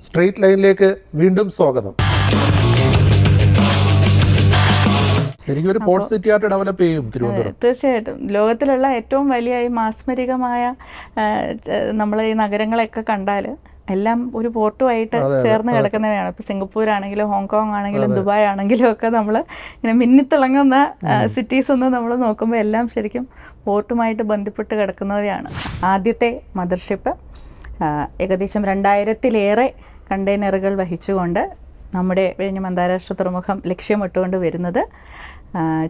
Straight ലൈനിലേക്ക് വീണ്ടും സ്വാഗതം. ശരിക്കും ഒരു പോർട്ട് സിറ്റി ആയിട്ട് ഡെവലപ്പ് ചെയ്യും തിരുവനന്തപുരം. തീർച്ചയായിട്ടും ലോകത്തിലുള്ള ഏറ്റവും വലിയ ഈ മാസ്മരികമായ നമ്മളെ ഈ നഗരങ്ങളൊക്കെ കണ്ടാൽ എല്ലാം ഒരു പോർട്ടുമായിട്ട് ചേർന്ന് കിടക്കുന്നവയാണ്. ഇപ്പോൾ സിംഗപ്പൂർ ആണെങ്കിലും ഹോങ്കോങ് ആണെങ്കിലും ദുബായ് ആണെങ്കിലും ഒക്കെ നമ്മൾ ഇങ്ങനെ മിന്നിത്തിളങ്ങുന്ന സിറ്റീസ് ഒന്ന് നമ്മൾ നോക്കുമ്പോൾ എല്ലാം ശരിക്കും പോർട്ടുമായിട്ട് ബന്ധപ്പെട്ട് കിടക്കുന്നവയാണ്. ആദ്യത്തെ മദർഷിപ്പ് ഏകദേശം 2000-ലേറെ കണ്ടെയ്നറുകൾ വഹിച്ചുകൊണ്ട് നമ്മുടെ വിഴിഞ്ഞം അന്താരാഷ്ട്ര തുറമുഖം ലക്ഷ്യമിട്ടുകൊണ്ട് വരുന്നത്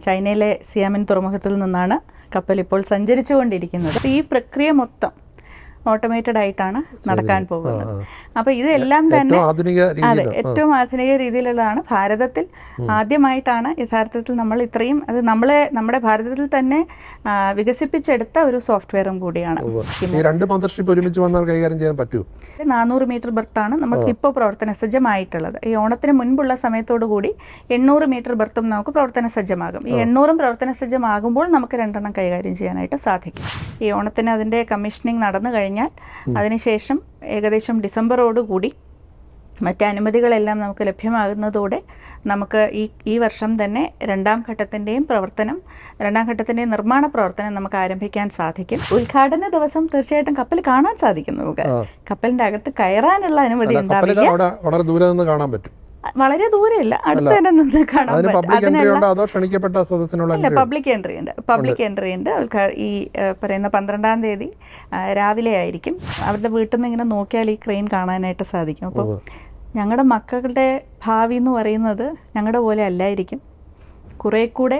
ചൈനയിലെ സിയാമിൻ തുറമുഖത്തിൽ നിന്നാണ് കപ്പൽ ഇപ്പോൾ സഞ്ചരിച്ചു കൊണ്ടിരിക്കുന്നത്. ഈ പ്രക്രിയ മൊത്തം ഓട്ടോമേറ്റഡ് ആയിട്ടാണ് നടക്കാൻ പോകുന്നത്. അപ്പോൾ ഇതെല്ലാം തന്നെ അതെ ഏറ്റവും ആധുനിക രീതിയിലുള്ളതാണ്. ഭാരതത്തിൽ ആദ്യമായിട്ടാണ് യഥാർത്ഥത്തിൽ നമ്മൾ ഇത്രയും അത് നമ്മുടെ ഭാരതത്തിൽ തന്നെ വികസിപ്പിച്ചെടുത്ത ഒരു സോഫ്റ്റ്വെയറും കൂടിയാണ്. ഒരുമിച്ച് വന്നാൽ കൈകാര്യം ചെയ്യാൻ പറ്റൂ. 400 മീറ്റർ ബർത്താണ് നമുക്ക് ഇപ്പോൾ പ്രവർത്തന സജ്ജമായിട്ടുള്ളത്. ഈ ഓണത്തിന് മുൻപുള്ള സമയത്തോടു കൂടി 800 മീറ്റർ ബർത്തും നമുക്ക് പ്രവർത്തന സജ്ജമാകും. ഈ 800 പ്രവർത്തന സജ്ജമാകുമ്പോൾ നമുക്ക് 2 കൈകാര്യം ചെയ്യാനായിട്ട് സാധിക്കും. ഈ ഓണത്തിന് അതിൻ്റെ കമ്മീഷനിങ് നടന്നു കഴിഞ്ഞാൽ അതിനുശേഷം ഏകദേശം ഡിസംബറോടുകൂടി മറ്റ് അനുമതികളെല്ലാം നമുക്ക് ലഭ്യമാകുന്നതോടെ നമുക്ക് ഈ വർഷം തന്നെ രണ്ടാം ഘട്ടത്തിൻ്റെയും നിർമ്മാണ പ്രവർത്തനം നമുക്ക് ആരംഭിക്കാൻ സാധിക്കും. ഉദ്ഘാടന ദിവസം തീർച്ചയായിട്ടും കപ്പൽ കാണാൻ സാധിക്കും. നമുക്ക് കപ്പലിൻ്റെ അകത്ത് കയറാനുള്ള അനുമതി ഉണ്ടാവില്ല. വളരെ ദൂരമില്ല, അടുത്ത് തന്നെ നിന്ന് കാണാൻ പബ്ലിക് എൻട്രി ഉണ്ട്. ഈ പറയുന്ന 12-ാം തീയതി രാവിലെ ആയിരിക്കും. അവരുടെ വീട്ടിൽ നിന്ന് ഇങ്ങനെ നോക്കിയാൽ ഈ ക്രെയിൻ കാണാനായിട്ട് സാധിക്കും. അപ്പോൾ ഞങ്ങളുടെ മക്കളുടെ ഭാവി എന്ന് പറയുന്നത് ഞങ്ങളുടെ പോലെ അല്ലായിരിക്കും. കുറേ കൂടെ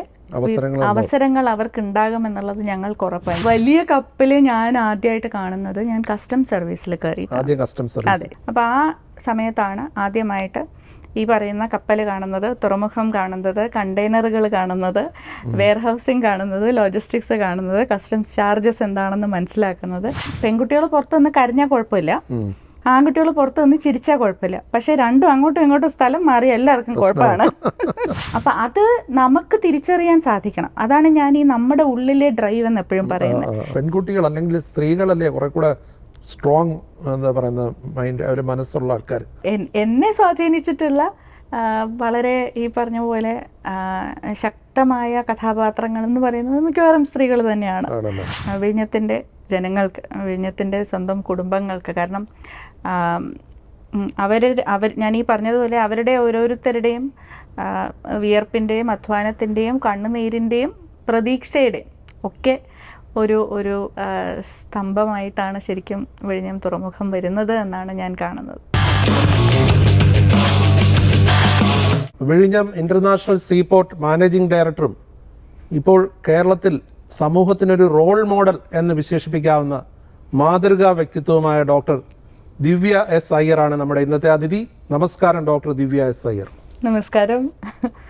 അവസരങ്ങൾ അവർക്ക് ഉണ്ടാകുമെന്നുള്ളത് ഞങ്ങൾക്ക് ഉറപ്പാണ്. വലിയ കപ്പൽ ഞാൻ ആദ്യമായിട്ട് കാണുന്നത് ഞാൻ കസ്റ്റംസ് സർവീസിൽ കയറി. അതെ, അപ്പോൾ ആ സമയത്താണ് ആദ്യമായിട്ട് ഈ പറയുന്ന കപ്പൽ കാണുന്നത്, തുറമുഖം കാണുന്നത്, കണ്ടെയ്നറുകൾ കാണുന്നത്, വെയർഹൗസിങ് കാണുന്നത്, ലോജിസ്റ്റിക്സ് കാണുന്നത്, കസ്റ്റംസ് ചാർജസ് എന്താണെന്ന് മനസ്സിലാക്കുന്നത്. പെൺകുട്ടികൾ പുറത്തുനിന്ന് കരഞ്ഞാൽ കുഴപ്പമില്ല, ആൺകുട്ടികൾ പുറത്ത് നിന്ന് ചിരിച്ചാൽ കുഴപ്പമില്ല. പക്ഷെ രണ്ടും അങ്ങോട്ടും ഇങ്ങോട്ടും സ്ഥലം മാറി എല്ലാവർക്കും കുഴപ്പമാണ്. അപ്പം അത് നമുക്ക് തിരിച്ചറിയാൻ സാധിക്കണം. അതാണ് ഞാൻ ഈ നമ്മുടെ ഉള്ളിലെ ഡ്രൈവ് എന്ന് എപ്പോഴും പറയുന്നത്. പെൺകുട്ടികൾ അല്ലെങ്കിൽ സ്ത്രീകളല്ലേ കുറെ കൂടെ സ്ട്രോങ് എന്താ പറയുന്ന മൈൻഡ്, ഒരു മനസ്സുള്ള ആൾക്കാർ. എന്നെ സ്വാധീനിച്ചിട്ടുള്ള വളരെ ഈ പറഞ്ഞ പോലെ ശക്തമായ കഥാപാത്രങ്ങൾ എന്ന് പറയുന്നത് മിക്കവാറും സ്ത്രീകൾ തന്നെയാണ്. വിഴിഞ്ഞത്തിൻ്റെ ജനങ്ങൾക്ക്, വിഴിഞ്ഞത്തിൻ്റെ സ്വന്തം കുടുംബങ്ങൾക്ക്. കാരണം ഞാൻ ഈ പറഞ്ഞതുപോലെ അവരുടെ ഓരോരുത്തരുടെയും വിയർപ്പിൻ്റെയും അധ്വാനത്തിൻ്റെയും കണ്ണുനീരിൻ്റെയും പ്രതീക്ഷയുടെയും ഒക്കെ ഒരു സ്തംഭമായിട്ടാണ് ശരിക്കും വിഴിഞ്ഞം തുറമുഖം വരുന്നത് എന്നാണ് ഞാൻ കാണുന്നത്. വിഴിഞ്ഞം ഇന്റർനാഷണൽ സീപോർട്ട് മാനേജിംഗ് ഡയറക്ടറും ഇപ്പോൾ കേരളത്തിൽ സമൂഹത്തിനൊരു റോൾ മോഡൽ എന്ന് വിശേഷിപ്പിക്കാവുന്ന മാതൃകാ വ്യക്തിത്വമായ ഡോക്ടർ ദിവ്യ എസ് അയ്യറാണ് നമ്മുടെ ഇന്നത്തെ അതിഥി. നമസ്കാരം ഡോക്ടർ ദിവ്യ എസ് അയ്യർ. നമസ്കാരം.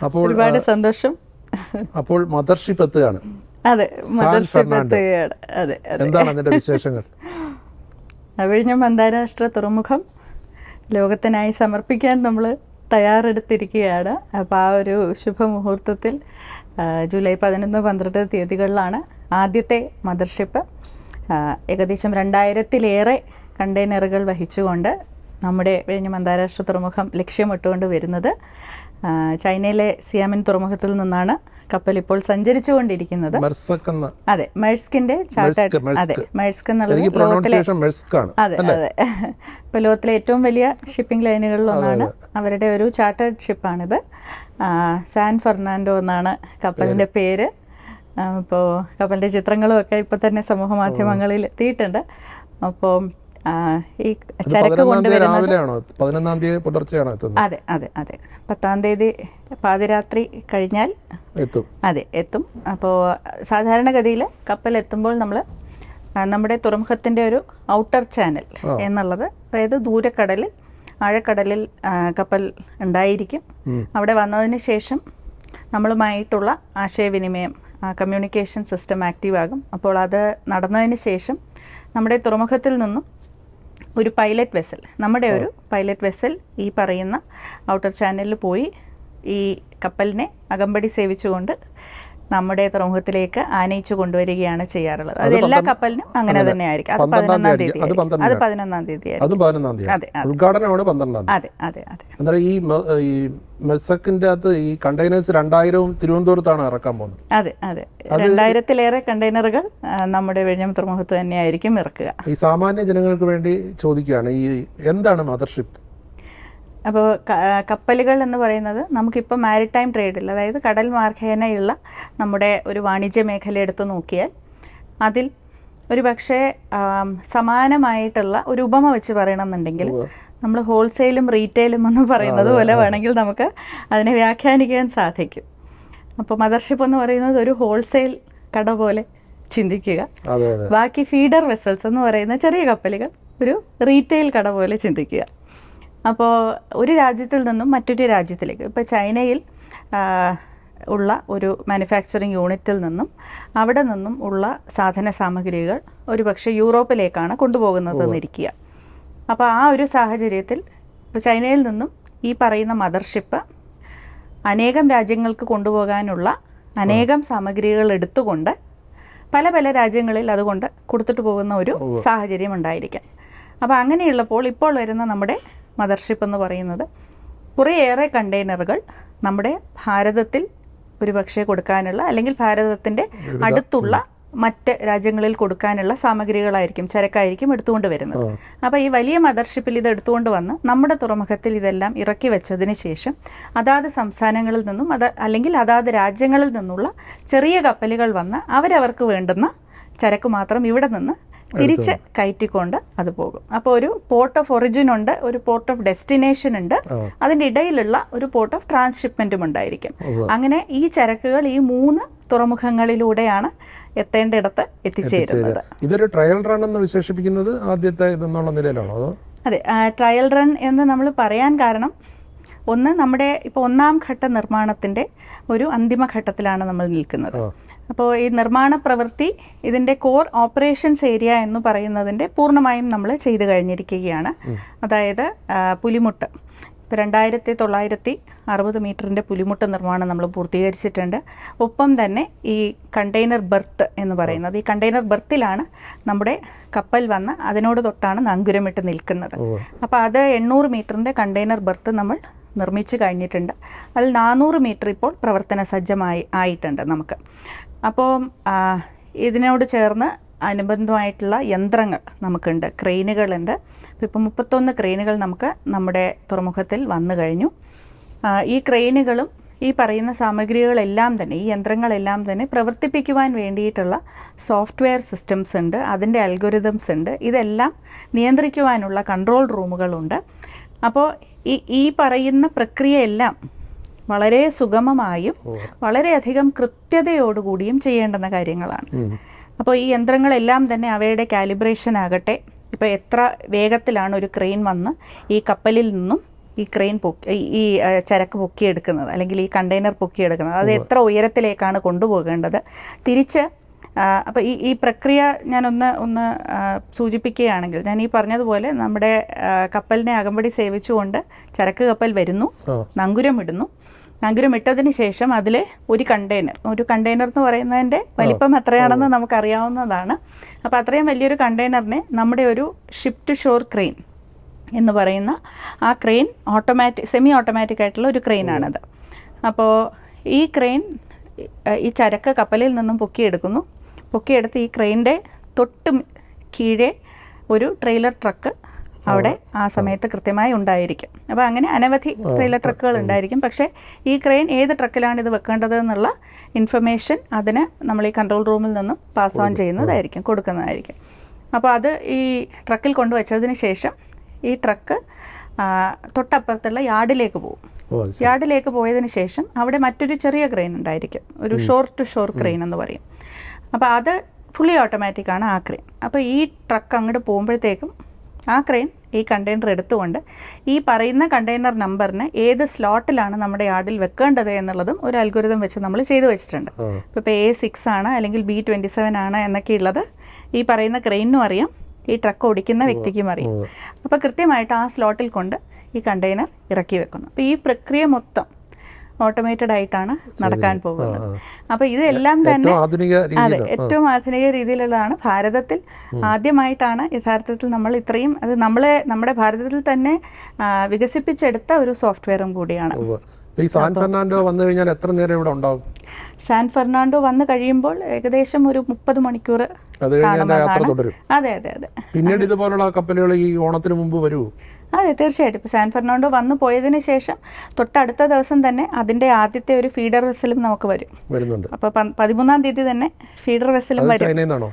അപ്പോൾ ഒരുപാട് സന്തോഷം. അപ്പോൾ മദർഷിപ്പ് എത്തുകയാണ്. അതെ, എന്താണ് അതിന്റെ വിശേഷങ്ങൾ? വിഴിഞ്ഞം അന്താരാഷ്ട്ര തുറമുഖം ലോകത്തിനായി സമർപ്പിക്കാൻ നമ്മൾ തയ്യാറെടുത്തിരിക്കുകയാണ്. അപ്പോൾ ആ ഒരു ശുഭമുഹൂർത്തത്തിൽ ജൂലൈ 11-12 തീയതികളിലാണ് ആദ്യത്തെ മദർഷിപ്പ് ഏകദേശം 2000-ലേറെ കണ്ടെയ്നറുകൾ വഹിച്ചുകൊണ്ട് നമ്മുടെ വിഴിഞ്ഞം അന്താരാഷ്ട്ര തുറമുഖം ലക്ഷ്യമിട്ടുകൊണ്ട് വരുന്നത്. ചൈനയിലെ സിയാമിൻ തുറമുഖത്തിൽ നിന്നാണ് കപ്പൽ ഇപ്പോൾ സഞ്ചരിച്ചു കൊണ്ടിരിക്കുന്നത്. അതെ, മെഴ്സ്കിന്റെ മെഴ്സ്ക് ഇപ്പോൾ ലോകത്തിലെ ഏറ്റവും വലിയ ഷിപ്പിംഗ് ലൈനുകളിൽ ഒന്നാണ്. അവരുടെ ഒരു ചാർട്ടേഡ് ഷിപ്പാണിത്. സാൻ ഫെർണാണ്ടോ എന്നാണ് കപ്പലിൻ്റെ പേര്. അപ്പോൾ കപ്പലിൻ്റെ ചിത്രങ്ങളും ഒക്കെ ഇപ്പോൾ തന്നെ സമൂഹ മാധ്യമങ്ങളിൽ എത്തിയിട്ടുണ്ട്. അപ്പോൾ ഈ ചരക്ക് കൊണ്ടുവരുന്നത് 10-ാം തീയതി പാതിരാത്രി കഴിഞ്ഞാൽ എത്തും. അപ്പോൾ സാധാരണഗതിയിൽ കപ്പൽ എത്തുമ്പോൾ നമ്മുടെ തുറമുഖത്തിൻ്റെ ഒരു ഔട്ടർ ചാനൽ എന്നുള്ളത്, അതായത് ദൂരക്കടലിൽ ആഴക്കടലിൽ കപ്പൽ ഉണ്ടായിരിക്കും. അവിടെ വന്നതിന് ശേഷം നമ്മളുമായിട്ടുള്ള ആശയവിനിമയം, കമ്മ്യൂണിക്കേഷൻ സിസ്റ്റം ആക്റ്റീവ് ആകും. അപ്പോൾ അത് നടന്നതിന് ശേഷം നമ്മുടെ തുറമുഖത്തിൽ നിന്നും ഒരു പൈലറ്റ് വെസൽ ഈ പറയുന്ന ഔട്ടർ ചാനലിൽ പോയി ഈ കപ്പലിനെ അകമ്പടി സേവിച്ചുകൊണ്ട് നമ്മുടെ തുറമുഖത്തിലേക്ക് ആനയിച്ചു കൊണ്ടുവരികയാണ് ചെയ്യാറുള്ളത്. അത് എല്ലാ കപ്പലിനും അങ്ങനെ തന്നെ ആയിരിക്കും. അത് 11-ാം തീയതി. അത് 11-ാം തീയതി ആയിരിക്കും. അതെ, ഉദ്ഘാടനമാണ് 12-ാം തീയതി. അതെ അതെ അതെ. അന്നേരം ഈ മെർസക്കിന്റെ അകത്ത് ഈ കണ്ടെയ്നേഴ്സ് 2000 തിരുവനന്തപുരത്താണ് ഇറക്കാൻ പോകുന്നത്. അതെ അതെ, 2000-ലേറെ കണ്ടെയ്നറുകൾ നമ്മുടെ വിഴിഞ്ഞം തുറമുഖത്ത് തന്നെയായിരിക്കും ഇറക്കുക. ഈ സാമാന്യ ജനങ്ങൾക്ക് വേണ്ടി ചോദിക്കുകയാണ്, ഈ എന്താണ് മദർഷിപ്പ്? അപ്പോൾ കപ്പലുകൾ എന്ന് പറയുന്നത് നമുക്കിപ്പോൾ മാരിടൈം ട്രേഡിൽ, അതായത് കടൽ മാർഗേനയുള്ള നമ്മുടെ ഒരു വാണിജ്യ മേഖല എടുത്ത് നോക്കിയാൽ അതിൽ ഒരു പക്ഷേ സമാനമായിട്ടുള്ള ഒരു ഉപമ വെച്ച് പറയണമെന്നുണ്ടെങ്കിൽ നമ്മൾ ഹോൾസെയിലും റീറ്റെയിലും എന്ന് പറയുന്നത് പോലെ വേണമെങ്കിൽ നമുക്ക് അതിനെ വ്യാഖ്യാനിക്കാൻ സാധിക്കും. അപ്പോൾ മദർഷിപ്പ് എന്ന് പറയുന്നത് ഒരു ഹോൾസെയിൽ കട പോലെ ചിന്തിക്കുക. ബാക്കി ഫീഡർ വെസൽസ് എന്ന് പറയുന്ന ചെറിയ കപ്പലുകൾ ഒരു റീറ്റെയിൽ കട പോലെ ചിന്തിക്കുക. അപ്പോൾ ഒരു രാജ്യത്തിൽ നിന്നും മറ്റൊരു രാജ്യത്തിലേക്ക്, ഇപ്പോൾ ചൈനയിൽ ഉള്ള ഒരു മാനുഫാക്ചറിങ് യൂണിറ്റിൽ നിന്നും അവിടെ നിന്നും ഉള്ള സാധന സാമഗ്രികൾ ഒരു പക്ഷേ യൂറോപ്പിലേക്കാണ് കൊണ്ടുപോകുന്നതെന്നിരിക്കുക. അപ്പോൾ ആ ഒരു സാഹചര്യത്തിൽ ഇപ്പോൾ ചൈനയിൽ നിന്നും ഈ പറയുന്ന മദർഷിപ്പ് അനേകം രാജ്യങ്ങൾക്ക് കൊണ്ടുപോകാനുള്ള അനേകം സാമഗ്രികൾ എടുത്തുകൊണ്ട് പല പല രാജ്യങ്ങളിൽ അതുകൊണ്ട് കൊടുത്തിട്ട് പോകുന്ന ഒരു സാഹചര്യം ഉണ്ടായിരിക്കാം. അപ്പോൾ അങ്ങനെയുള്ളപ്പോൾ ഇപ്പോൾ വരുന്ന നമ്മുടെ മദർഷിപ്പ് എന്ന് പറയുന്നത് കുറേയേറെ കണ്ടെയ്നറുകൾ നമ്മുടെ ഭാരതത്തിൽ ഒരുപക്ഷെ കൊടുക്കാനുള്ള, അല്ലെങ്കിൽ ഭാരതത്തിൻ്റെ അടുത്തുള്ള മറ്റ് രാജ്യങ്ങളിൽ കൊടുക്കാനുള്ള സാമഗ്രികളായിരിക്കും, ചരക്കായിരിക്കും എടുത്തുകൊണ്ട് വരുന്നത്. അപ്പോൾ ഈ വലിയ മദർഷിപ്പിൽ ഇത് എടുത്തുകൊണ്ട് വന്ന് നമ്മുടെ തുറമുഖത്തിൽ ഇതെല്ലാം ഇറക്കി വെച്ചതിന് ശേഷം അതാത് സംസ്ഥാനങ്ങളിൽ നിന്നും അല്ലെങ്കിൽ അതാത് രാജ്യങ്ങളിൽ നിന്നുള്ള ചെറിയ കപ്പലുകൾ വന്ന് അവരവർക്ക് വേണ്ടുന്ന ചരക്ക് മാത്രം ഇവിടെ നിന്ന് തിരിച്ച് കയറ്റിക്കൊണ്ട് അത് പോകും. അപ്പോൾ ഒരു പോർട്ട് ഓഫ് ഒറിജിൻ ഉണ്ട്, ഒരു പോർട്ട് ഓഫ് ഡെസ്റ്റിനേഷൻ ഉണ്ട്, അതിൻ്റെ ഇടയിലുള്ള ഒരു പോർട്ട് ഓഫ് ട്രാൻസ്ഷിപ്മെൻറ്റും ഉണ്ടായിരിക്കും. അങ്ങനെ ഈ ചരക്കുകൾ ഈ 3 തുറമുഖങ്ങളിലൂടെയാണ് എത്തേണ്ടിടത്ത് എത്തിച്ചേരുന്നത്. ഇതൊരു ട്രയൽ റൺ എന്ന് വിശേഷിപ്പിക്കുന്നത് ആദ്യത്തെ ഇതെന്നുള്ള നിലയിലാണോ? അതെ, ട്രയൽ റൺ എന്ന് നമ്മൾ പറയാൻ കാരണം, ഒന്ന് നമ്മുടെ ഇപ്പോൾ 1-ാം ഘട്ട നിർമ്മാണത്തിൻ്റെ ഒരു അന്തിമ ഘട്ടത്തിലാണ് നമ്മൾ നിൽക്കുന്നത്. അപ്പോൾ ഈ നിർമ്മാണ പ്രവൃത്തി, ഇതിൻ്റെ കോർ ഓപ്പറേഷൻസ് ഏരിയ എന്ന് പറയുന്നതിൻ്റെ പൂർണ്ണമായും നമ്മൾ ചെയ്തു കഴിഞ്ഞിരിക്കുകയാണ്. അതായത് പുലിമുട്ട്, ഇപ്പോൾ 2960 മീറ്ററിൻ്റെ പുലിമുട്ട് നിർമ്മാണം നമ്മൾ പൂർത്തീകരിച്ചിട്ടുണ്ട്. ഒപ്പം തന്നെ ഈ കണ്ടെയ്നർ ബെർത്ത് എന്ന് പറയുന്നത്, ഈ കണ്ടെയ്നർ ബെർത്തിലാണ് നമ്മുടെ കപ്പൽ വന്ന് അതിനോട് തൊട്ടാണ് നങ്കുരമിട്ട് നിൽക്കുന്നത്. അപ്പോൾ അത് 800 മീറ്ററിൻ്റെ കണ്ടെയ്നർ ബെർത്ത് നമ്മൾ നിർമ്മിച്ചു കഴിഞ്ഞിട്ടുണ്ട്. അതിൽ 400 മീറ്റർ ഇപ്പോൾ പ്രവർത്തന ആയിട്ടുണ്ട് നമുക്ക്. അപ്പോൾ ഇതിനോട് ചേർന്ന് അനുബന്ധമായിട്ടുള്ള യന്ത്രങ്ങൾ നമുക്കുണ്ട്, ക്രെയിനുകളുണ്ട്. ഇപ്പോൾ 31 ക്രെയിനുകൾ നമുക്ക് നമ്മുടെ തുറമുഖത്തിൽ വന്നു കഴിഞ്ഞു. ഈ ക്രെയിനുകളും ഈ പറയുന്ന സാമഗ്രികളെല്ലാം തന്നെ, ഈ യന്ത്രങ്ങളെല്ലാം തന്നെ പ്രവർത്തിപ്പിക്കുവാൻ വേണ്ടിയിട്ടുള്ള സോഫ്റ്റ്വെയർ സിസ്റ്റംസ് ഉണ്ട്, അതിൻ്റെ അൽഗോരിതംസ് ഉണ്ട്. ഇതെല്ലാം നിയന്ത്രിക്കുവാനുള്ള കൺട്രോൾ റൂമുകളുണ്ട്. അപ്പോൾ ഈ പറയുന്ന പ്രക്രിയയെല്ലാം വളരെ സുഗമമായും വളരെയധികം കൃത്യതയോടുകൂടിയും ചെയ്യേണ്ടുന്ന കാര്യങ്ങളാണ്. അപ്പോൾ ഈ യന്ത്രങ്ങളെല്ലാം തന്നെ അവയുടെ കാലിബ്രേഷൻ ആകട്ടെ, ഇപ്പോൾ എത്ര വേഗത്തിലാണ് ഒരു ക്രെയിൻ വന്ന് ഈ കപ്പലിൽ നിന്നും ഈ ക്രെയിൻ ഈ ചരക്ക് പൊക്കിയെടുക്കുന്നത്, അല്ലെങ്കിൽ ഈ കണ്ടെയ്നർ പൊക്കിയെടുക്കുന്നത്, അത് എത്ര ഉയരത്തിലേക്കാണ് കൊണ്ടുപോകേണ്ടത്, തിരിച്ച് അപ്പോൾ ഈ പ്രക്രിയ ഞാനൊന്ന് സൂചിപ്പിക്കുകയാണെങ്കിൽ, ഞാൻ ഈ പറഞ്ഞതുപോലെ നമ്മുടെ കപ്പലിനെ അകമ്പടി സേവിച്ചുകൊണ്ട് ചരക്ക് കപ്പൽ വരുന്നു, നങ്കുരമിടുന്നു. നങ്കുരമിട്ടതിന് ശേഷം അതിൽ ഒരു കണ്ടെയ്നർ എന്ന് പറയുന്നതിൻ്റെ വലിപ്പം എത്രയാണെന്ന് നമുക്കറിയാവുന്നതാണ്. അപ്പോൾ അത്രയും വലിയൊരു കണ്ടെയ്നറിനെ നമ്മുടെ ഒരു ഷിപ്പ് ടു ഷോർ ക്രെയിൻ എന്ന് പറയുന്ന ആ ക്രെയിൻ സെമി ഓട്ടോമാറ്റിക് ആയിട്ടുള്ള ഒരു ക്രെയിനാണത്. അപ്പോൾ ഈ ക്രെയിൻ ഈ ചരക്ക് കപ്പലിൽ നിന്നും പൊക്കിയെടുത്ത് ഈ ക്രെയിനിൻ്റെ തൊട്ട് കീഴേ ഒരു ട്രെയിലർ ട്രക്ക് അവിടെ ആ സമയത്ത് കൃത്യമായി ഉണ്ടായിരിക്കും. അപ്പോൾ അങ്ങനെ അനവധി ട്രെയിലർ ട്രക്കുകൾ ഉണ്ടായിരിക്കും. പക്ഷേ ഈ ക്രെയിൻ ഏത് ട്രക്കിലാണ് ഇത് വെക്കേണ്ടത് എന്നുള്ള ഇൻഫർമേഷൻ അതിന് നമ്മൾ ഈ കൺട്രോൾ റൂമിൽ നിന്നും പാസ് ഓൺ കൊടുക്കുന്നതായിരിക്കും. അപ്പോൾ അത് ഈ ട്രക്കിൽ കൊണ്ടുവച്ചതിന് ശേഷം ഈ ട്രക്ക് തൊട്ടപ്പുറത്തുള്ള യാർഡിലേക്ക് പോകും. യാർഡിലേക്ക് പോയതിന് ശേഷം അവിടെ മറ്റൊരു ചെറിയ ക്രെയിൻ ഉണ്ടായിരിക്കും, ഒരു ഷോർ ടു ഷോർ ക്രെയിൻ എന്ന് പറയും. അപ്പോൾ അത് ഫുള്ളി ഓട്ടോമാറ്റിക്കാണ് ആ ക്രെയിൻ. അപ്പോൾ ഈ ട്രക്ക് അങ്ങോട്ട് പോകുമ്പോഴത്തേക്കും ആ ക്രെയിൻ ഈ കണ്ടെയ്നർ എടുത്തുകൊണ്ട് ഈ പറയുന്ന കണ്ടെയ്നർ നമ്പറിന് ഏത് സ്ലോട്ടിലാണ് നമ്മുടെ യാർഡിൽ വെക്കേണ്ടത് എന്നുള്ളതും ഒരു അൽഗോരിതം വെച്ച് നമ്മൾ ചെയ്തു വെച്ചിട്ടുണ്ട്. ഇപ്പോൾ A6 ആണ് അല്ലെങ്കിൽ B27 ആണ് എന്നൊക്കെ ഉള്ളത് ഈ പറയുന്ന ക്രെയിനും അറിയാം, ഈ ട്രക്ക് ഓടിക്കുന്ന വ്യക്തിക്കും അറിയാം. അപ്പോൾ കൃത്യമായിട്ട് ആ സ്ലോട്ടിൽ കൊണ്ട് ഈ കണ്ടെയ്നർ ഇറക്കി വെക്കുന്നു. അപ്പോൾ ഈ പ്രക്രിയ മൊത്തം ഓട്ടോമേറ്റഡ് ആയിട്ടാണ് നടക്കാൻ പോകുന്നത്. അപ്പോൾ ഇതെല്ലാം തന്നെ അതെ ഏറ്റവും ആധുനിക രീതിയിലുള്ളതാണ്. ഭാരതത്തിൽ ആദ്യമായിട്ടാണ് യഥാർത്ഥത്തിൽ നമ്മൾ ഇത്രയും അത് നമ്മുടെ ഭാരതത്തിൽ തന്നെ വികസിപ്പിച്ചെടുത്ത ഒരു സോഫ്റ്റ്വെയറും കൂടിയാണ്. ഈ സാൻ ഫെർണാണ്ടോ വന്നു കഴിഞ്ഞാൽ എത്ര നേരം ഇവിടെ ഉണ്ടാവും? സാൻ ഫെർണാണ്ടോ വന്നു കഴിയുമ്പോൾ ഏകദേശം ഒരു 30 മണിക്കൂർ. അതെ അതെ അതെ. പിന്നീട് ഇതുപോലുള്ള കപ്പലുകൾ ഈ ഓണത്തിന് മുമ്പ് വരുമോ? അതെ തീർച്ചയായിട്ടും. ഇപ്പോൾ സാൻ ഫെർണാണ്ടോ വന്നു പോയതിന് ശേഷം തൊട്ടടുത്ത ദിവസം തന്നെ അതിൻ്റെ ആദ്യത്തെ ഒരു ഫീഡർ വെസലും നമുക്ക് വരുന്നുണ്ട്. അപ്പോൾ 13-ാം തീയതി തന്നെ ഫീഡർ വെസലും വരും.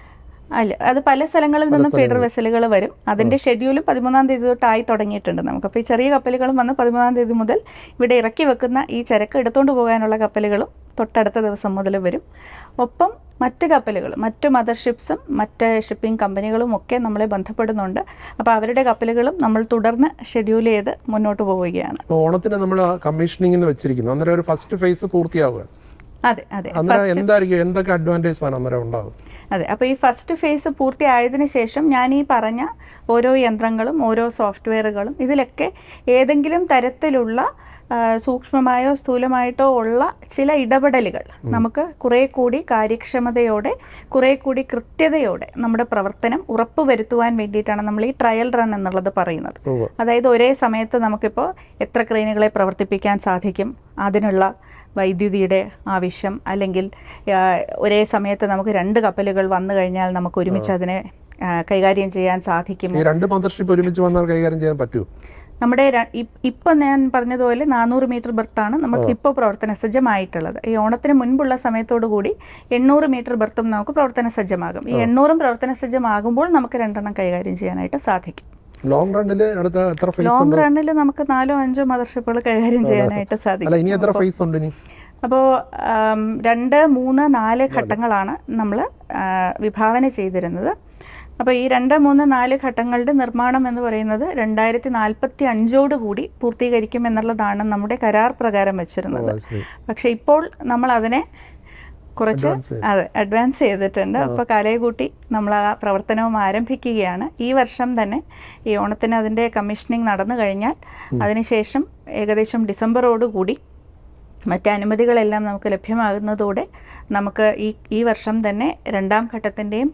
അല്ല, അത് പല സ്ഥലങ്ങളിൽ നിന്നും ഫീഡർ വെസലുകൾ വരും. അതിൻ്റെ ഷെഡ്യൂളും 13-ാം തീയതി തൊട്ടായി തുടങ്ങിയിട്ടുണ്ട് നമുക്ക്. അപ്പോൾ ഈ ചെറിയ കപ്പലുകളും വന്ന് 13-ാം തീയതി മുതൽ ഇവിടെ ഇറക്കി വെക്കുന്ന ഈ ചരക്ക് എടുത്തുകൊണ്ട് പോകാനുള്ള കപ്പലുകളും തൊട്ടടുത്ത ദിവസം മുതൽ വരും. ഒപ്പം മറ്റ് കപ്പലുകൾ, മറ്റു മദർഷിപ്സും മറ്റ് ഷിപ്പിംഗ് കമ്പനികളും ഒക്കെ നമ്മളെ ബന്ധപ്പെടുന്നുണ്ട്. അപ്പോൾ അവരുടെ കപ്പലുകളും നമ്മൾ തുടർന്ന് ഷെഡ്യൂൾ ചെയ്ത് മുന്നോട്ട് പോവുകയാണ്. ഓണത്തിന് നമ്മൾ കമ്മീഷനിങ്ങിന് വെച്ചിരിക്കുന്നു. അന്നേരം ഒരു ഫസ്റ്റ് ഫേസ് പൂർത്തിയാവുകയാണ്. അതെ അതെ. എന്തായിരിക്കും, എന്തൊക്കെ അഡ്വാൻറ്റേജ് ആണ് അന്നേരം ഉണ്ടാവും? അതെ, അപ്പോൾ ഈ ഫസ്റ്റ് ഫേസ് പൂർത്തിയായതിനു ശേഷം ഞാൻ ഈ പറഞ്ഞ ഓരോ യന്ത്രങ്ങളും ഓരോ സോഫ്റ്റ്വെയറുകളും ഇതിലൊക്കെ ഏതെങ്കിലും തരത്തിലുള്ള സൂക്ഷ്മമായോ സ്ഥൂലമായിട്ടോ ഉള്ള ചില ഇടപെടലുകൾ നമുക്ക് കുറേ കൂടി കാര്യക്ഷമതയോടെ കുറേ കൂടി കൃത്യതയോടെ നമ്മുടെ പ്രവർത്തനം ഉറപ്പുവരുത്തുവാൻ വേണ്ടിയിട്ടാണ് നമ്മൾ ഈ ട്രയൽ റൺ എന്നുള്ളത് പറയുന്നത്. അതായത് ഒരേ സമയത്ത് നമുക്കിപ്പോൾ എത്ര ക്രെയിനുകളെ പ്രവർത്തിപ്പിക്കാൻ സാധിക്കും, അതിനുള്ള വൈദ്യുതിയുടെ ആവശ്യം, അല്ലെങ്കിൽ ഒരേ സമയത്ത് നമുക്ക് 2 കപ്പലുകൾ വന്നു കഴിഞ്ഞാൽ നമുക്ക് ഒരുമിച്ച് അതിനെ കൈകാര്യം ചെയ്യാൻ സാധിക്കും. ഈ 2 മദർഷിപ്പ് ഒരുമിച്ച് വന്നാൽ കൈകാര്യം ചെയ്യാൻ പറ്റുമോ? നമ്മുടെ ഇപ്പം ഞാൻ പറഞ്ഞതുപോലെ 400 മീറ്റർ ബെർത്താണ് നമുക്ക് ഇപ്പോൾ പ്രവർത്തന സജ്ജമായിട്ടുള്ളത്. ഈ ഓണത്തിന് മുൻപുള്ള സമയത്തോടു കൂടി 800 മീറ്റർ ബെർത്തും നമുക്ക് പ്രവർത്തന സജ്ജമാകും. ഈ 800 പ്രവർത്തന സജ്ജമാകുമ്പോൾ നമുക്ക് 2 കൈകാര്യം ചെയ്യാനായിട്ട് സാധിക്കും. ലോങ് റണ്ണിൽ നമുക്ക് 4-5 മദർഷിപ്പുകൾ കൈകാര്യം ചെയ്യാനായിട്ട് സാധിക്കും. അപ്പോൾ 2, 3, 4 ഘട്ടങ്ങളാണ് നമ്മൾ വിഭാവന ചെയ്തിരുന്നത്. അപ്പോൾ ഈ 2, 3, 4 ഘട്ടങ്ങളുടെ നിർമ്മാണം എന്ന് പറയുന്നത് 2045 കൂടി പൂർത്തീകരിക്കും എന്നുള്ളതാണ് നമ്മുടെ കരാർ പ്രകാരം വെച്ചിരുന്നത്. പക്ഷെ ഇപ്പോൾ നമ്മൾ അതിനെ കുറച്ച് അഡ്വാൻസ് ചെയ്തിട്ടുണ്ട്. അപ്പോൾ കാലയെകൂട്ടി നമ്മൾ ആ പ്രവർത്തനവും ആരംഭിക്കുകയാണ്. ഈ വർഷം തന്നെ ഈ ഓണത്തിന് അതിൻ്റെ കമ്മീഷനിങ് നടന്നു കഴിഞ്ഞാൽ അതിനുശേഷം ഏകദേശം ഡിസംബറോടുകൂടി മറ്റ് അനുമതികളെല്ലാം നമുക്ക് ലഭ്യമാകുന്നതോടെ നമുക്ക് ഈ വർഷം തന്നെ 2ാം ഘട്ടത്തിൻ്റെയും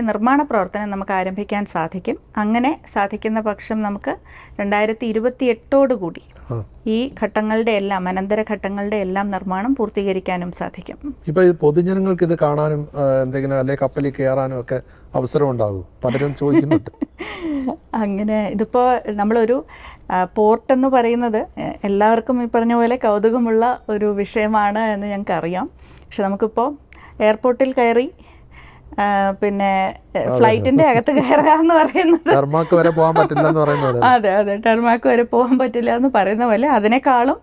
നിർമ്മാണ പ്രവർത്തനം നമുക്ക് ആരംഭിക്കാൻ സാധിക്കും. അങ്ങനെ സാധിക്കുന്ന പക്ഷം നമുക്ക് 2028 കൂടി ഈ ഘട്ടങ്ങളുടെ എല്ലാം അനന്തര ഘട്ടങ്ങളുടെ എല്ലാം നിർമ്മാണം പൂർത്തീകരിക്കാനും സാധിക്കും. ഇപ്പോൾ ഈ പൊതുജനങ്ങൾക്ക് ഇത് കാണാനും എന്തെങ്കിലും അല്ലെങ്കിൽ കപ്പലിൽ കയറാനും ഒക്കെ അവസരം ഉണ്ടാകും, പലരും ചോദിക്കുന്നുണ്ട്. അങ്ങനെ ഇതിപ്പോൾ നമ്മളൊരു പോർട്ട് എന്ന് പറയുന്നത് എല്ലാവർക്കും ഈ പറഞ്ഞ പോലെ കൗതുകമുള്ള ഒരു വിഷയമാണ് എന്ന് ഞങ്ങൾക്കറിയാം. പക്ഷെ നമുക്കിപ്പോൾ എയർപോർട്ടിൽ കയറി പിന്നെ ഫ്ലൈറ്റിന്റെ അകത്ത് കയറുക എന്ന് പറയുന്നത് അതെ അതെ ടെർമാക്ക് വരെ പോകാൻ പറ്റില്ല എന്ന് പറയുന്ന പോലെ അതിനേക്കാളും